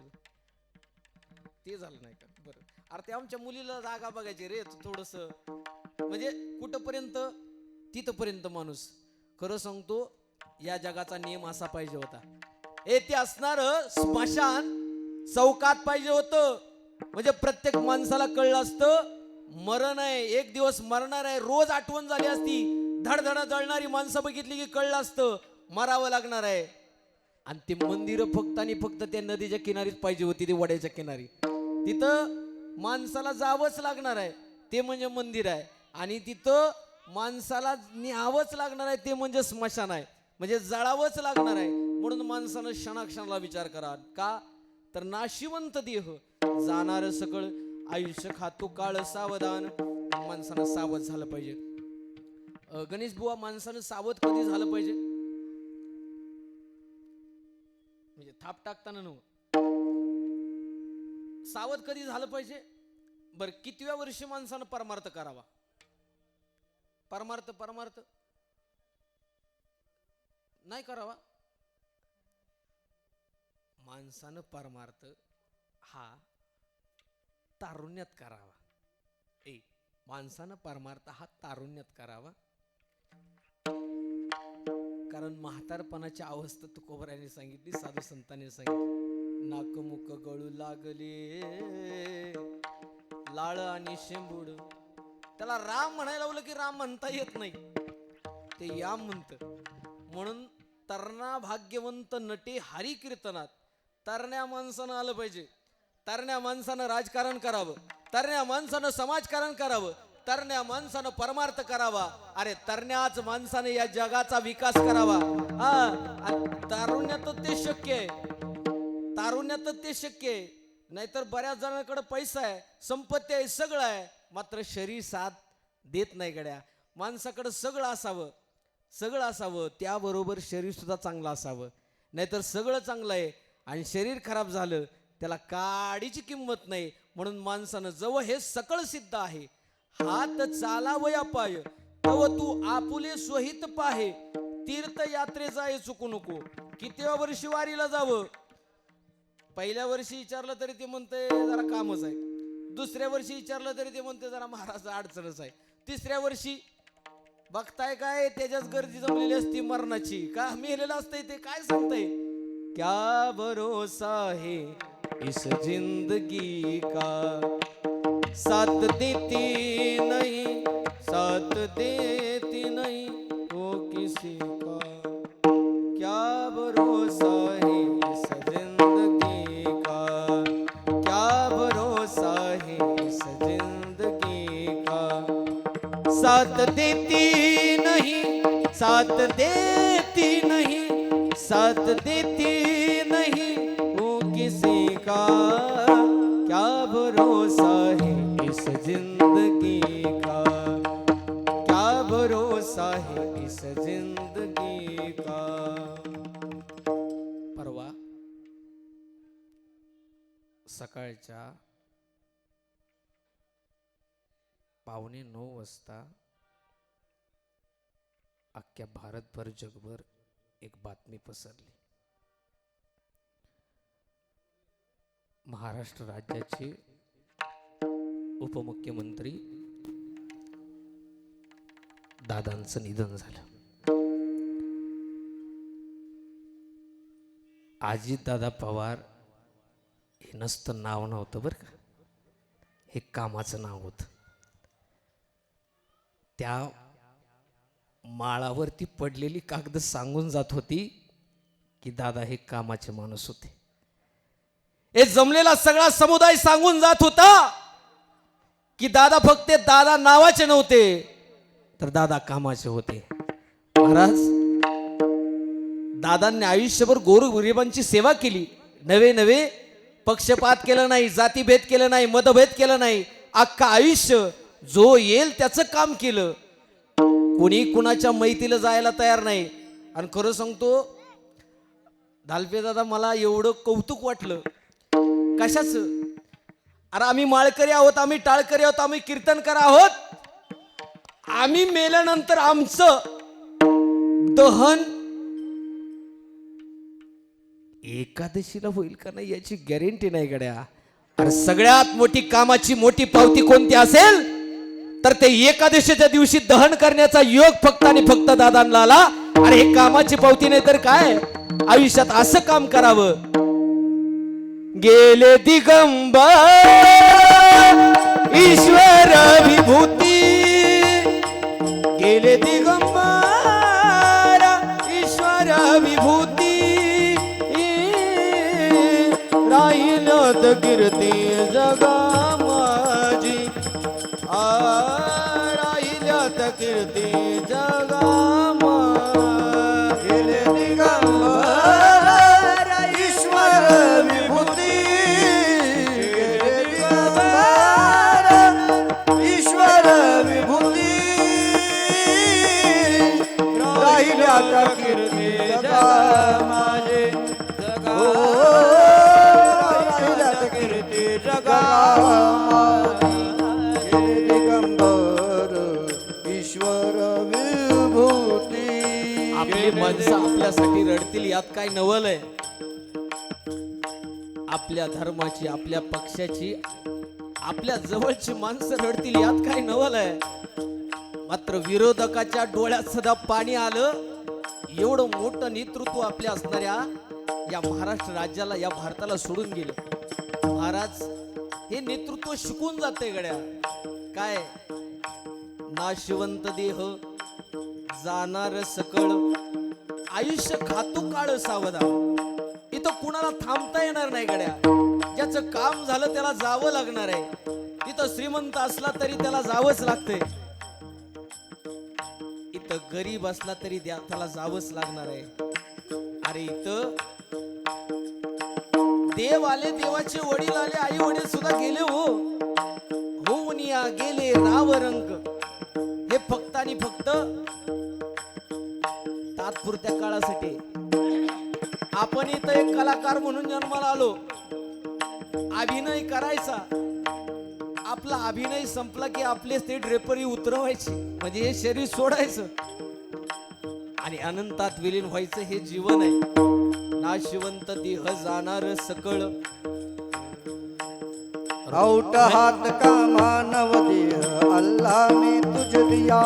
ते झालं नाही का. बरं अरे ते आमच्या मुलीला जागा बघायची रे थोडस. म्हणजे कुठपर्यंत तिथपर्यंत माणूस. खरं सांगतो या जगाचा नियम असा पाहिजे होता. ते असणार स्मशान चौकात पाहिजे होतं. म्हणजे प्रत्येक माणसाला कळलं असतं मरण आहे, एक दिवस मरणार आहे. रोज आठवण झाली असती. धडधडा जळणारी माणसं बघितली की कळलं असतं मरावं लागणार आहे. आणि ते मंदिर फक्त आणि फक्त त्या नदीच्या किनारीच पाहिजे होती, ते वड्याच्या किनारी. तिथं माणसाला जावंच लागणार आहे ते म्हणजे मंदिर आहे. आणि तिथं माणसाला न्यावंच लागणार आहे ते म्हणजे स्मशान आहे. म्हणजे जळावंच लागणार आहे. म्हणून माणसानं क्षणाक्षणाला विचार करा. का तर नाशिवंत देह जाणार सकळ, आयुष्य खातो काळ सावधान. माणसानं सावध झालं पाहिजे. गणेश बुवा, माणसानं सावध कधी झालं पाहिजे? म्हणजे थाप टाकताना नव्ह, सावध कधी झालं पाहिजे? बर, कितव्या वर्षी माणसानं परमार्थ करावा? परमार्थ परमार्थ नाही करावा. माणसानं परमार्थ हा तारुण्यात करावा. माणसानं परमार्थ हा तारुण्यात करावा. कारण म्हातारपणाची अवस्था तुकोबराने सांगितली, साधू संतांनी सांगितली. नाकमुख गळू लागले लाळ आणि शेंबूड. त्याला राम म्हणायला लावलं की राम म्हणता येत नाही, ते याम म्हणत. म्हणून तरणा भाग्यवंत नटे हरी कीर्तनात. तरण्या माणसानं आलं पाहिजे. तरण्या माणसानं राजकारण करावं, तरण्या माणसानं समाजकारण करावं, तरण्या माणसानं परमार्थ करावा. अरे तरण्याच माणसाने या जगाचा विकास करावा. तारुण्यातच ते शक्य आहे. तारुण्यातच ते शक्य आहे. नाहीतर बऱ्याच जणांकडे पैसा आहे, संपत्ती आहे, सगळं आहे, मात्र शरीर साथ देत नाही गड्या. माणसाकडे सगळं असावं, सगळं असावं, त्याबरोबर शरीर सुद्धा चांगलं असावं. नाहीतर सगळं चांगलं आहे आणि शरीर खराब झालं, त्याला काडीची किंमत नाही. म्हणून माणसानं जवळ हे सकळ सिद्ध आहे. हात चालावया पाय तव तू आपुले स्वहित पाहे. तीर्थयात्रे जाय चुकू नको. कितव्या वर्षी वारीला जावं? पहिल्या वर्षी विचारलं तरी ते म्हणते जरा कामच आहे. दुसऱ्या वर्षी विचारलं तरी ते म्हणते जरा महाराज अडचणच आहे. तिसऱ्या वर्षी बघताय काय त्याच्याच गर्दी जमलेली असती मरणाची. का मेलेलं असतंय ते काय सांगताय? क्या भरोसा है इस जिंदगी का, साथ देती नहीं, साथ देती नहीं वो किसी का. क्या भरोसा है इस जिंदगी का, क्या भरोसा है इस जिंदगी का. साथ देती नहीं, साथ देती नहीं, साथ देती नहीं वो किसी का. क्या भरोसा है इस जिंदगी का, क्या भरोसा है इस जिंदगी का. परवा सकाळच्या 8:45 वाजता अख्ख्या भारतभर जगभर एक बातमी पसरली. महाराष्ट्र राज्याचे उपमुख्यमंत्री दादांचं निधन झालं. अजितदादा पवार हे नसतं नाव नव्हतं बरं का, हे कामाचं नाव होतं. त्या माळावरती पडलेली कागद सांगून जात होती की दादा हे कामाचे माणूस होते. हे जमलेला सगळा समुदाय सांगून जात होता की दादा फक्त दादा नावाचे नव्हते तर दादा कामाचे होते. महाराज, दादांनी आयुष्यभर गोरगरिबांची सेवा केली. नवे नवे पक्षपात केलं नाही, जातीभेद केलं नाही, मतभेद केलं नाही. अख्खा आयुष्य जो येईल त्याचं काम केलं. कोणी कुणाच्या मैतीला जायला तयार नाही. आणि खरं सांगतो धालपे दादा, मला एवढं कौतुक वाटलं. कशाचं? अरे आम्ही माळकरी आहोत, आम्ही टाळकरी आहोत, आम्ही कीर्तनकर आहोत. आम्ही मेल्यानंतर आमचं दहन एकादशीला होईल का नाही याची गॅरंटी नाही गड्या. अरे सगळ्यात मोठी कामाची मोठी पावती कोणती असेल तर ते एकादशीच्या दिवशी दहन करण्याचा योग फक्त आणि फक्त दादांना आला. अरे हे कामाची पावती नाही तर काय? आयुष्यात असं काम करावं. गेले दिगंबर ईश्वर विभूती, गेले दिगंबर ईश्वर विभूती. राहिलं तर कीर्ती जगा माझी, राहिलं तर कीर्ती जगा माझी. गेले दिगंबर आपल्या धर्माची, आपल्या पक्षाची, आपल्या जवळची माणसं रडतील यात काही नवल आहे. मात्र विरोधकाच्या डोळ्यात सदा पाणी आलं. एवढं मोठं नेतृत्व आपल्या असणाऱ्या या महाराष्ट्र राज्याला, या भारताला सोडून गेलं. महाराज हे नेतृत्व शिकून जाते गड्या. काय नाशिवंत देह जाणार सकळ, आयुष्य खातो काळ सावधान. इथं कुणाला थांबता येणार नाही गड्या. ज्याचं काम झालं त्याला जावं लागणार आहे. तिथं श्रीमंत असला तरी त्याला जावंच लागतंय. इथं गरीब असला तरी त्याला जावंच लागणार आहे. अरे इथं देव आले, देवाचे वडील आले, आई वडील सुद्धा गेले हो. होऊन या गेले राव रंग. हे फक्त आणि फक्त तात्पुरत्या काळासाठी. आपण इथं एक कलाकार म्हणून जन्माला आलो. अभिनय करायचा. आपला अभिनय संपला की आपले ते ड्रेपरी उतरवायची, म्हणजे हे शरीर सोडायचं आणि अनंतात विलीन व्हायचं. हे जीवन आहे. नाशिवंत देह जाणार सकळ. औट हाथ का मानव देह अल्लाह ने तुझ दिया,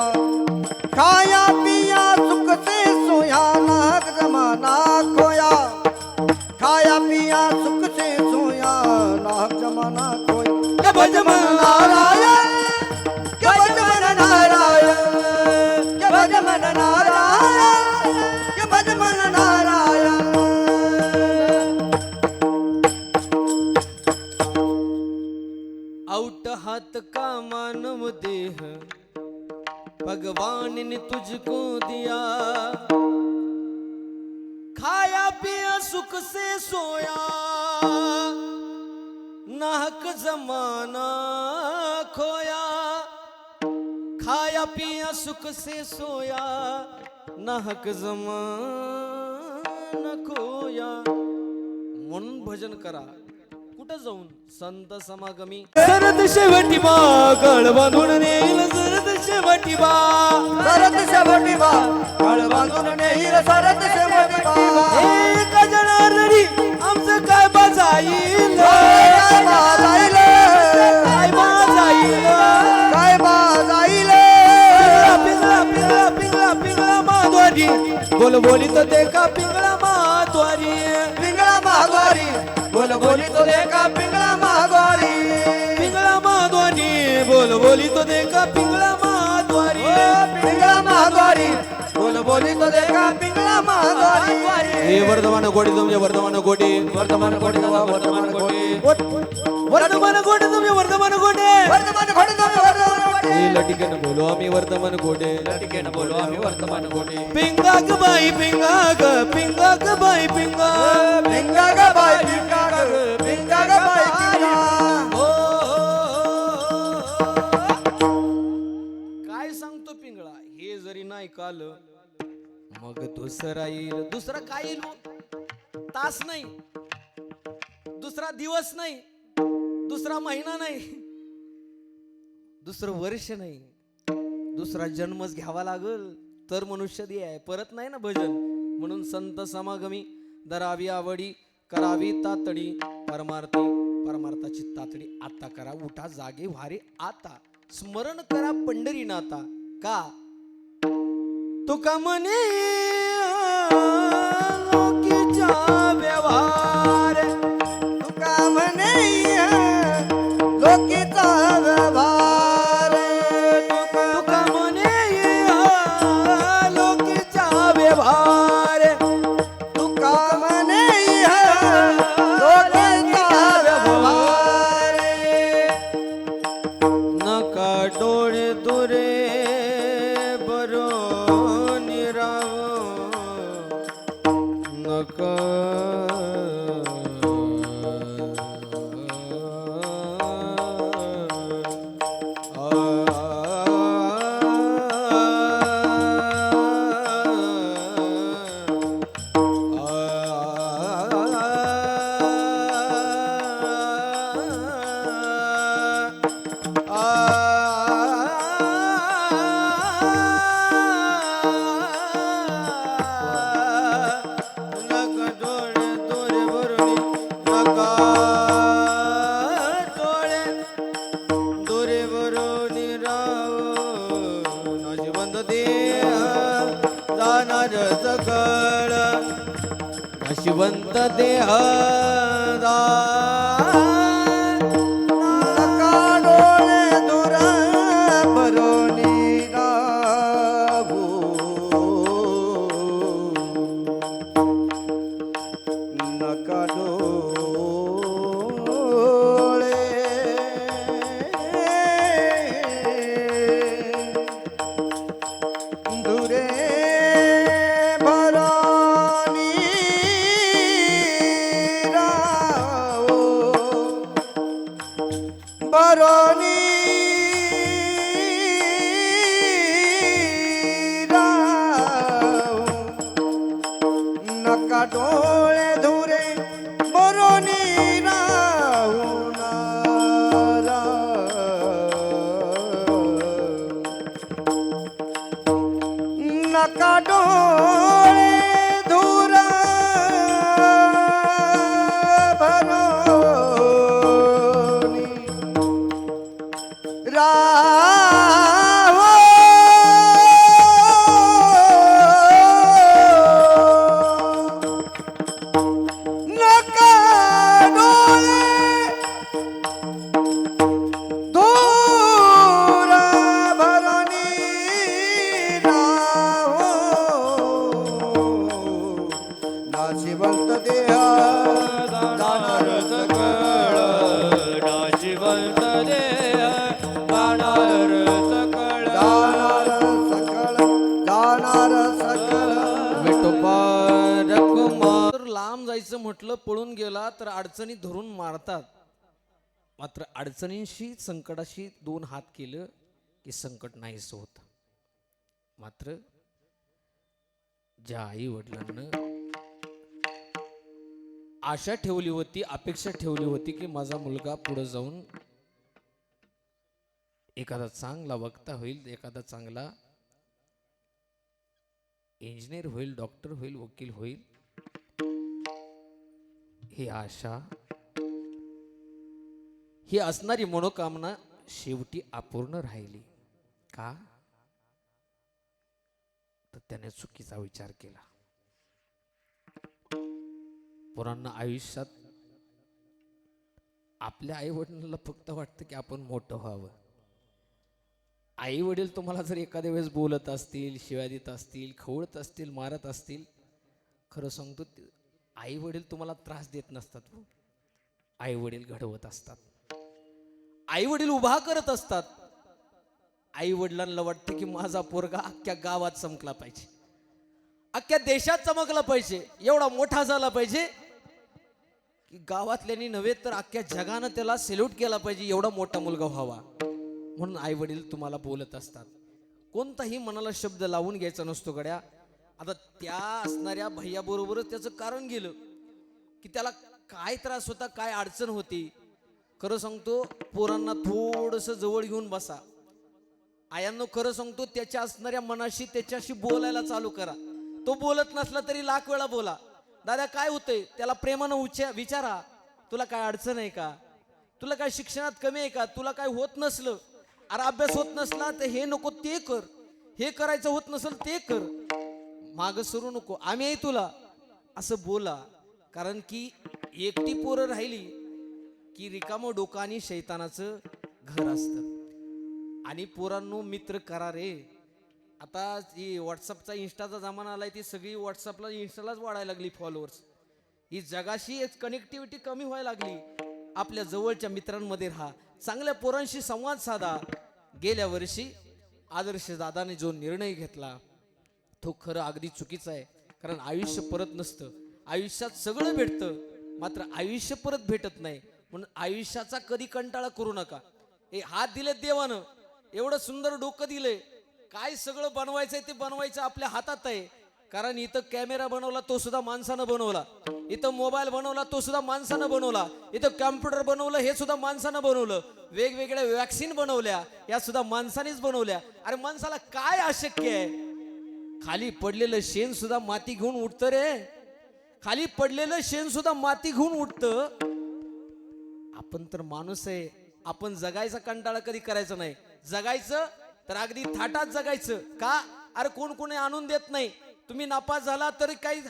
खाया पिया सुख से सोया नाहक जमाना खोया, खाया पिया सुख से सोया नाहक जमाना खोया. के भज मन नारायण, के भज मन नारायण, के भज मन नारायण, के भज मन नारायण. औट हाथ का मानव देह भगवान ने तुझको दिया, खाया पिया सुख से सोया नाहक जमाना खोया, खाया पिया सुख से सोया नाहक जमाना खोया. म्हणून भजन करा. कुठं जाऊन? संत समागमी. सरद शेवटी बा गळ बांधून नेईल, सरद शेवटी बा, सरत शेवटी बा काळ बांधून नेईल, सरत शेवटी बा. हे गजनारडी आमचं काय बाजाईल, काय बाजाईल, काय बाजाईल, काय बाजाईल. पिंगळा पिंगळा पिंगळा पिंगळा माधवारी, बोल बोली तो देखा पिंगळा माधवारी, पिंगळा महाद्वारी, बोल बोली तो देखा पिंगळा महाद्वारी. पिंगळा माधवारी, बोल बोली तो देखा पिंगळा माधवारी. पिंगळा महाद्वारी, बोल बोली तो देखा पिंगळा महाद्वारी. हे वर्धमान गोडी तुमचे वर्धमान गोडी. वर्धमान कोटी नवा वर्धमान कोटी, वर्धमान गोडे तुम्ही वर्धमान गोडे, वर्धमान कोटी नवा वर्धमान कोटी. हे लटिकेन बोलो आम्ही वर्धमान गोडे. लटिकेन बोलो आम्ही वर्धमान कोटी. पिंगा ग बाई पिंगा ग बाई पिंगा. पिंगा ग बाई पिंगा ग, पिंगा ग बाई पिंगा. काय सांगतो पिंगळा? हे जरी नाही काल मग दुसरा येईल. दुसरा काय येईल? तास नाही, दुसरा दिवस नाही, दुसरा महिना नाही, दुसरं वर्ष नाही, दुसरा जन्मच घ्यावा लागल तर मनुष्य दे आहे. परत नाही ना भजन. म्हणून संत समागमी दरावी आवडी, करावी तातडी, परमार्थी परमार्थाची तातडी आता करा. उठा जागे व्हारे आता, स्मरण करा पंढरीनाथा. का? तुका म्हणे लोकीचा व्यवहार, तुका म्हणे लोकीचा व्यवहार, तुका म्हणे लोकीचा व्यवहार, तुका म्हणे लोकीचा व्यवहार. नका डोळे दुरे बरो निराव, नका देह नका डोळे धुर भरोनी राहू नका डोळे धुरे भरोनी राहू भरोनी राहू नका डोळे धुरे भरोनी राहू नका डोळे धुर भरोनी राहो नका डोळे धुर भरोनी राहो नाशिवंत देह जाणार सकळ नाशिवंत देह जाणार सकळ जाणार सकल तर लांब जायचं म्हटलं पळून गेला तर अडचणी धरून मारतात. मात्र अडचणींशी संकटाशी दोन हात केलं की संकट नाहीस होत. मात्र ज्या आई वडिलांना आशा ठेवली होती, अपेक्षा ठेवली होती की माझा मुलगा पुढे जाऊन एखादा चांगला वक्ता होईल, एखादा चांगला इंजिनियर होईल, डॉक्टर होईल, वकील होईल, ही आशा, ही असणारी मनोकामना शेवटी अपूर्ण राहिली. का? तर त्याने चुकीचा विचार केला. पोरांना आयुष्यात आपल्या आई वडिलांना फक्त वाटतं की आपण मोठं व्हावं. आई वडील तुम्हाला जर एखाद्या वेळेस बोलत असतील, शिव्या देत असतील, खवळत असतील, मारत असतील, खरं सांगतो आई वडील तुम्हाला त्रास देत नसतात. आई वडील घडवत असतात, आई वडील उभा करत असतात. आई वडिलांना वाटतं की माझा पोरगा अख्ख्या गावात चमकला पाहिजे, अख्ख्या देशात चमकला पाहिजे, एवढा मोठा झाला पाहिजे की गावातल्यानी नव्हे तर अख्ख्या जगानं त्याला सेल्यूट केला पाहिजे, एवढा मोठा मुलगा व्हावा. म्हणून आई वडील तुम्हाला बोलत असतात. कोणताही मनाला शब्द लावून घ्यायचा नसतो गड्या. आता त्या असणाऱ्या भैयाबरोबरच त्याचं कारण गेलं की त्याला काय त्रास होता, काय अडचण होती. खरं सांगतो पोरांना थोडंसं जवळ घेऊन बसा. आयांनो खरं सांगतो त्याच्या असणाऱ्या मनाशी त्याच्याशी बोलायला चालू करा. तो बोलत नसला तरी लाख वेळा बोला. दादा काय होतंय, त्याला प्रेमानं विचारा, तुला काय अडचण आहे का, तुला काय शिक्षणात कमी आहे का, तुला काय होत नसलं, अरे अभ्यास होत नसला तर हे नको ते कर, हे करायचं होत नसेल ते कर, माग सरू नको, आम्ही आहे तुला, असं बोला. कारण की एकटी पोरं राहिली की रिकामं डोकं आणि शैतानाचं घर असतं. आणि पोरांनो मित्र करा रे. आता ही व्हॉट्सअपचा इंस्टाचा जमाना आलाय, ती सगळी व्हॉट्सअपला इंस्टालाच वाढायला लागली फॉलोअर्स. ही जगाशी कनेक्टिव्हिटी कमी व्हायला लागली. आपल्या जवळच्या मित्रांमध्ये राहा, चांगल्या पोरांशी संवाद साधा. गेल्या वर्षी आदर्श दादाने जो निर्णय घेतला तो खरं अगदी चुकीचा आहे. कारण आयुष्य परत नसतं. आयुष्यात सगळं भेटतं, मात्र आयुष्य परत भेटत नाही. म्हणून आयुष्याचा कधी कंटाळा करू नका. हे हात दिले देवानं, एवढं सुंदर डोकं दिले, काय सगळं बनवायचंय ते बनवायचं आपल्या हातात आहे. कारण इथं कॅमेरा बनवला तो सुद्धा माणसानं बनवला, इथं मोबाईल बनवला तो सुद्धा माणसानं बनवला, इथं कॅम्प्युटर बनवलं हे सुद्धा माणसानं बनवलं, वेगवेगळ्या वॅक्सिन बनवल्या या सुद्धा माणसानेच बनवल्या. अरे माणसाला काय अशक्य आहे? खाली पडलेलं शेण सुद्धा माती घेऊन उठतं रे. खाली पडलेलं शेण सुद्धा माती घेऊन उठतं. आपण तर माणूस आहे, आपण जगायचा कंटाळा कधी करायचा नाही. जगायचं तर अगदी थाटात जगायचं. का? अरे कोण कोणी आणून देत नाही, तुम्ही नापास झाला तरी काही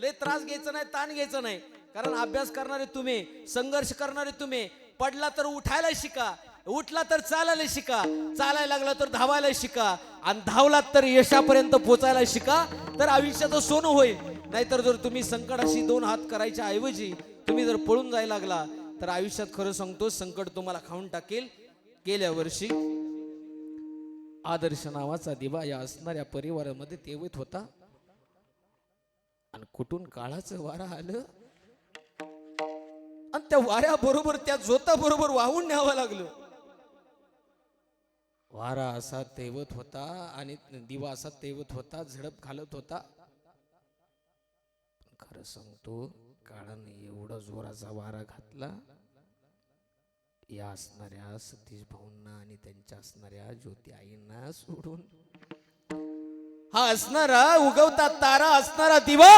लय त्रास घ्यायचा नाही, ताण घ्यायचा नाही. कारण अभ्यास करणारे तुम्ही, संघर्ष करणारे तुम्ही. पडला तर उठायला शिका, उठला तर चालायला शिका, चालायला लागला तर धावायला शिका, आणि धावलात तर यशापर्यंत पोचायला शिका. तर आयुष्याचं सोनं होईल. नाहीतर जर तुम्ही संकटाशी दोन हात करायच्या ऐवजी तुम्ही जर पळून जायला लागला तर आयुष्यात खरं सांगतो संकट तुम्हाला खाऊन टाकेल. गेल्या वर्षी आदर्श नावाचा दिवा या असणाऱ्या परिवारामध्ये तेवत होता, आणि कुठून काळाचं वारा आलं आणि त्या वाऱ्याबरोबर त्या झोताबरोबर वाहून न्यावं लागलं. वारा असा तेवत होता आणि दिवा असा तेवत होता, झडप घालत होता. खरं सांगतो काळाने एवढा जोराचा वारा घातला, या असणाऱ्या सतीश भाऊंना आणि त्यांच्या असणाऱ्या ज्योती आईंना सोडून हा असणारा उगवता तारा असणारा दिवा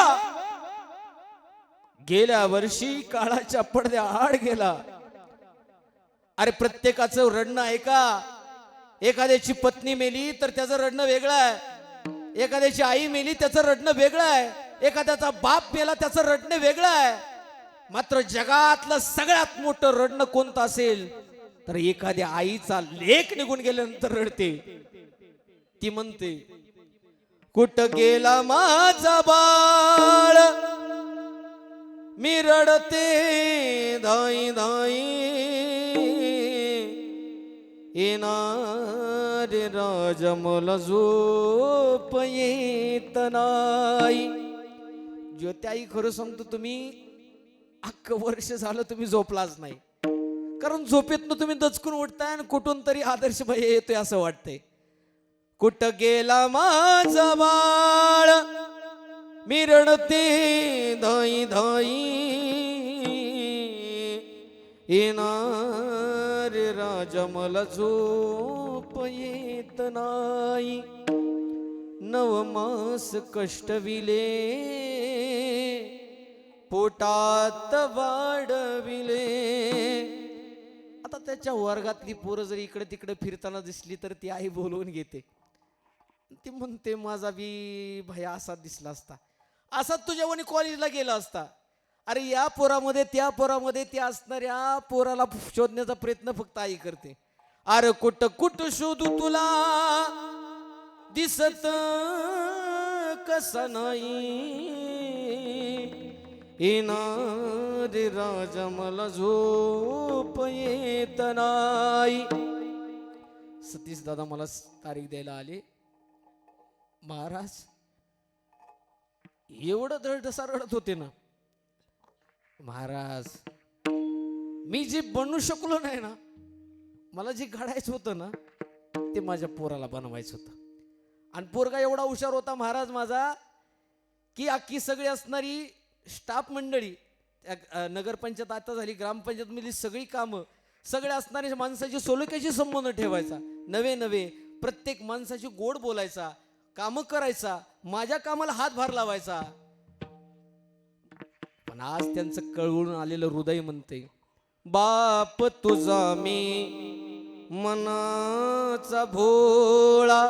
गेल्या वर्षी काळाच्या पडद्या आड गेला. अरे प्रत्येकाचं रडणं ऐका. एखाद्याची पत्नी मेली तर त्याचं रडणं वेगळं आहे, एखाद्याची आई मेली त्याचं रडणं वेगळं आहे, एखाद्याचा बाप मेला त्याचं रडणं वेगळं आहे. मात्र जगातलं सगळ्यात मोठं रडणं कोणतं असेल तर एखाद्या आईचा लेक निघून गेल्यानंतर रडते. ती म्हणते, कुठं गेला माझा बाळ, मी रडते धाई धाई, येणार राजा मला झोप येत नाही. ज्योत्याई खरं सांगतो तुम्ही अख्खं वर्ष झालं तुम्ही झोपलाच नाही. कारण झोपेतनं तुम्ही दचकून उठताय आणि कुठून तरी आदर्श भाई येतोय असं वाटतंय. कुठं गेला माझा बाळ, मी रडते धाई धाई, येणार राजा मला झोप येत नाही. नवमास कष्टविले, पोटात वाढविले. आता त्याच्या वर्गातली पोरं जर इकडे तिकडे फिरताना दिसली तर ती आई बोलवून घेते. ती म्हणते, माझा बी भया असा दिसला असता, असाच तुझ्यावानी कॉलेजला गेला असता. अरे या पोरामध्ये त्या पोरामध्ये त्या असणाऱ्या पोराला शोधण्याचा प्रयत्न फक्त आई करते. अरे कुठं कुठं शोधू तुला, दिसत कसा नाही, येणार राजा मला झोप येत नाही. सतीश दादा मला तारीख द्यायला आले. महाराज एवढं धडधसा रडत होते ना महाराज, मी जे बनू शकलो नाही ना, मला जे घडायचं होतं ना ते माझ्या पोराला बनवायचं होतं. आणि पोरगा एवढा हुशार होता महाराज माझा, की अख्खी सगळी असणारी स्टाफ मंडळी, नगरपंचायत आता झाली, ग्रामपंचायत मधली सगळी कामं, सगळ्या असणाऱ्या माणसाची सोलक्याशी संबंध ठेवायचा. नवे नवे प्रत्येक माणसाची गोड बोलायचा, कामं करायचा, माझ्या कामाला हातभार लावायचा. पण आज त्यांचं कळवून आलेलं हृदय म्हणते, बाप तुझा मी मनाचा भोळा,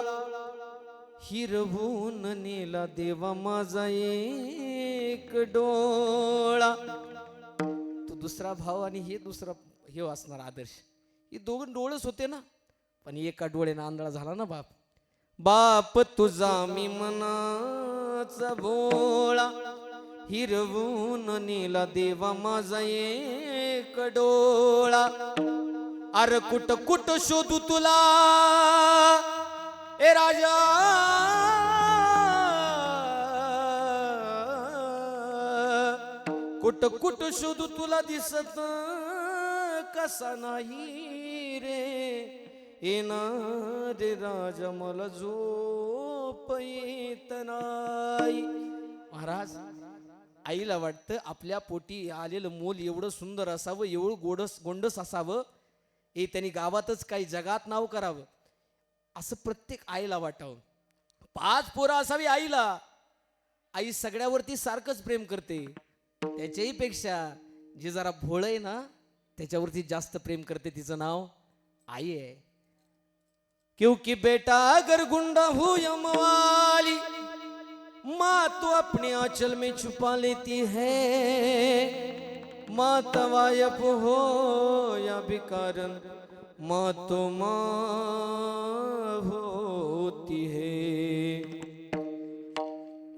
हिरवून नेला देवा माझा एक डोळा. तो दुसरा भाव आणि हे दुसरा हे असणार आदर्श, हे दोघं डोळेच होते ना, पण एका डोळ्यानं आंधळा झाला ना बाप. बाप तुझा मी मनाचा भोळा, हिरवून नेला देवा माझा एक डोळा. अरे कुठ कुठ शोधू तुला ए राजा, कुठ कुठ शोधू तुला दिसत कसा नाही रे, येणार राजा मला झोप येत नाही. महाराज आईला वाटतं आपल्या पोटी आलेलं मूल एवढं सुंदर असावं, एवढं गोंडस असावं, हे त्यांनी गावातच काही जगात नाव करावं असं प्रत्येक आईला वाटावं. 5 पोरं असावी आईला. आई सगळ्यावरती सारखंच प्रेम करते, त्याच्याही पेक्षा जे जरा भोळ आहे ना त्याच्यावरती जास्त प्रेम करते, तिचं नाव आई आहे. क्योंकि बेटा अगर गुंडा हो या मवाली, माँ तो अपने आंचल में छुपा लेती है, माँ तवायफ हो या बेकारन, माँ तो माँ होती है.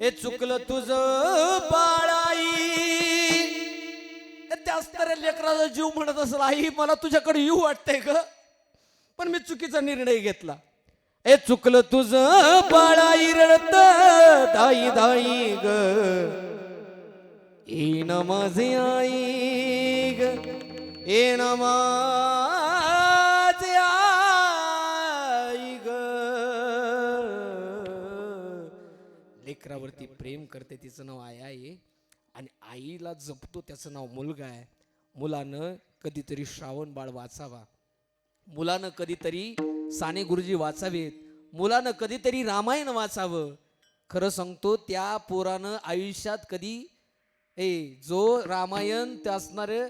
हे चुकलं तुझं बाळाई, त्याच तर लेकराचा जीव म्हणत असेल, आई मला तुझ्याकडे येऊ वाटतंय ग, पण मी चुकीचा निर्णय घेतला. हे चुकलं तुझं बाळाई रडत दाई दाई ग, येण माझे आई ग, येण माझे आई ग. लेकरावरती प्रेम करते, तिचं नाव आई आहे, आणि आईला जपतो त्याचं नाव मुलगा आहे. मुलानं कधीतरी श्रावण बाळ वाचावा, मुलानं कधीतरी साने गुरुजी वाचावेत, मुलानं कधीतरी रामायण वाचावं. खरं सांगतो त्या पोरानं आयुष्यात कधी जो रामायण ते असणारे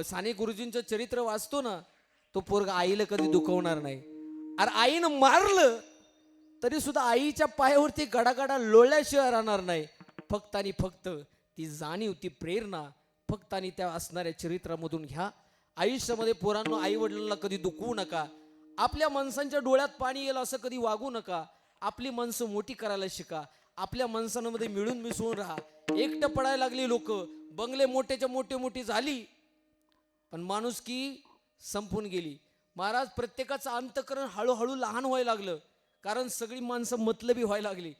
साने गुरुजींचं चरित्र वाचतो ना, तो पोरगा आईला कधी दुखवणार नाही. अरे आईनं मारलं तरी सुद्धा आईच्या पायावरती गडागडा लोळल्याशिवाय राहणार नाही. फक्त आणि फक्त ती जाणीव, ती प्रेरणा फक्त आणि त्या असणाऱ्या चरित्रामधून घ्या. आयुष्यामध्ये पोरांनो आई वडिलांना कधी दुखवू नका. आपल्या माणसांच्या डोळ्यात पाणी येईल असं कधी वागू नका. आपली माणसं मोठी करायला शिका. आपल्या माणसांमध्ये मिळून मिसळून राहा. एकटं पडायला लागली लोक, बंगले मोठ्याच्या मोठी झाली, पण माणुसकी संपून गेली. महाराज, प्रत्येकाचं अंतकरण हळूहळू लहान व्हायला लागलं, कारण सगळी माणसं मतलबी व्हायला लागली.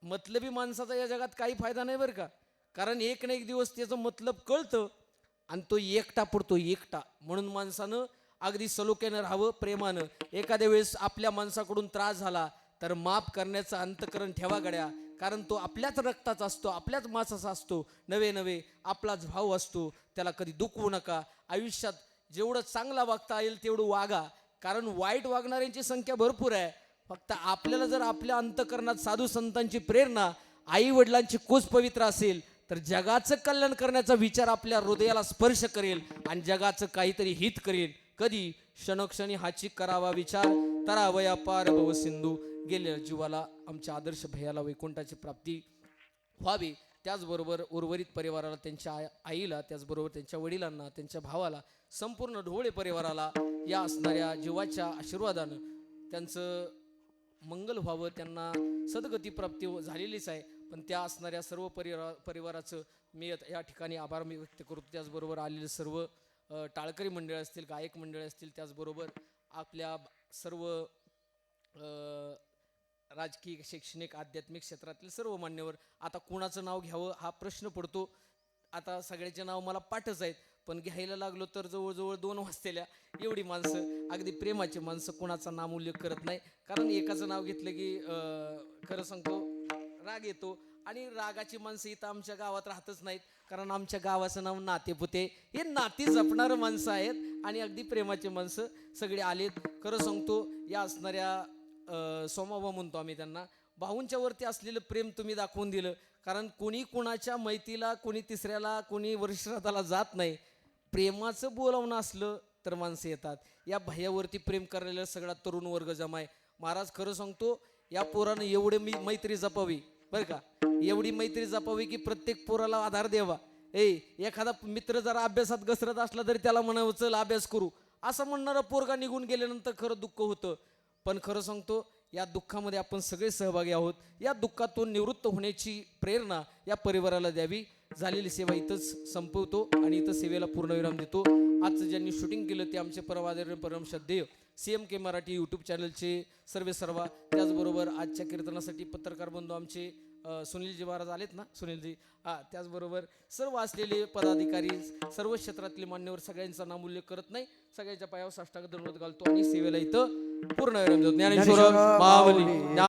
मतलबी माणसाचा या जगात काही फायदा नाही बरं का, कारण एक ना एक दिवस त्याचं मतलब कळतं आणि तो एकटा पडतो, एकटा. म्हणून माणसानं अगदी सलोख्यानं राहावं, प्रेमानं. एखाद्या वेळेस आपल्या माणसाकडून त्रास झाला तर माफ करण्याचं अंतकरण ठेवा गड्या, कारण तो आपल्याच रक्ताचा असतो, आपल्याच माणसाचा असतो, नवे आपलाच भाव असतो. त्याला कधी दुखवू नका. आयुष्यात जेवढं चांगला वागता येईल तेवढं वागा, कारण वाईट वागणाऱ्यांची संख्या भरपूर आहे. फक्त आपल्याला जर आपल्या अंतकरणात साधू संतांची प्रेरणा, आई वडिलांची कोच पवित्र असेल तर जगाचं कल्याण करण्याचा विचार आपल्या हृदयाला स्पर्श करेल आणि जगाचं काहीतरी हित करेल. कधी क्षणोक्षणी हाची करावा विचार, तरावया पार भव सिंधू. गेल्या जीवाला आमच्या आदर्श भैयाला वैकुंठाची प्राप्ती व्हावी. त्याचबरोबर उर्वरित परिवाराला, त्यांच्या आईला, त्याचबरोबर त्यांच्या वडिलांना, त्यांच्या भावाला, संपूर्ण ढोळे परिवाराला या असणाऱ्या जीवाच्या आशीर्वादानं त्यांचं मंगल व्हावं. त्यांना सद्गती प्राप्ती झालेलीच आहे, पण त्या असणाऱ्या सर्व परिवाराचं मी या ठिकाणी आभार मी व्यक्त करतो. त्याचबरोबर आलेले सर्व टाळकरी मंडळ असतील, गायक मंडळ असतील, त्याचबरोबर आपल्या सर्व राजकीय, शैक्षणिक, आध्यात्मिक क्षेत्रातील सर्व मान्यवर. आता कुणाचं नाव घ्यावं हा प्रश्न पडतो. आता सगळ्याचे नाव मला पाठच आहेत, पण घ्यायला लागलो तर जवळजवळ 2 वाजतेल्या एवढी माणसं, अगदी प्रेमाची माणसं, कुणाचा नाम उल्लेख करत नाही. कारण एकाचं नाव घेतलं की खरं सांगतो राग येतो, आणि रागाची माणसं इथं आमच्या गावात राहतच नाहीत, कारण आमच्या गावाचं नाव नातेपुते. हे नाती जपणारं माणसं आहेत आणि अगदी प्रेमाची माणसं सगळे आलेत. खरं सांगतो या असणाऱ्या सोमाबा म्हणतो आम्ही त्यांना, भाऊंच्या वरती असलेलं प्रेम तुम्ही दाखवून दिलं. कारण कोणी कुणाच्या मैतीला, कोणी तिसऱ्याला, कोणी वर्षश्राद्धाला जात नाही. प्रेमाचं बोलावणं असलं तर माणसं येतात. या भैयावरती प्रेम करायला सगळा तरुण वर्ग जमाय. महाराज, खरं सांगतो या पोरानं एवढे मैत्री जपावी बरं का, एवढी मैत्री जपावी की प्रत्येक पोराला आधार द्यावा. एखादा मित्र जरा अभ्यासात घसरत असला तरी त्याला म्हणावं चल अभ्यास करू, असं म्हणणारा पोरगा निघून गेल्यानंतर खरं दुःख होतं. पण खरं सांगतो या दुःखामध्ये आपण सगळे सहभागी आहोत. या दुःखातून निवृत्त होण्याची प्रेरणा या परिवाराला द्यावी. झालेली सेवा इथंच संपवतो आणि इथं सेवेला पूर्णविराम देतो. आजचं ज्यांनी शूटिंग केलं ते आमचे परमादरणीय परमश्रद्धेय CMK मराठी यूट्यूब चॅनलचे सर्वा, त्याचबरोबर आजच्या कीर्तनासाठी पत्रकार बंधू आमचे सुनीलजी महाराज आलेत ना, सुनीलजी, त्याचबरोबर सर्व असलेले पदाधिकारी, सर्व क्षेत्रातले मान्यवर, सगळ्यांचा नाम उल्लेख करत नाही, सगळ्यांच्या पायावर साष्टांग दंडवत घालतो आणि सेवेला इथं पूर्ण विराम देतो. ज्ञानेश्वर माऊली.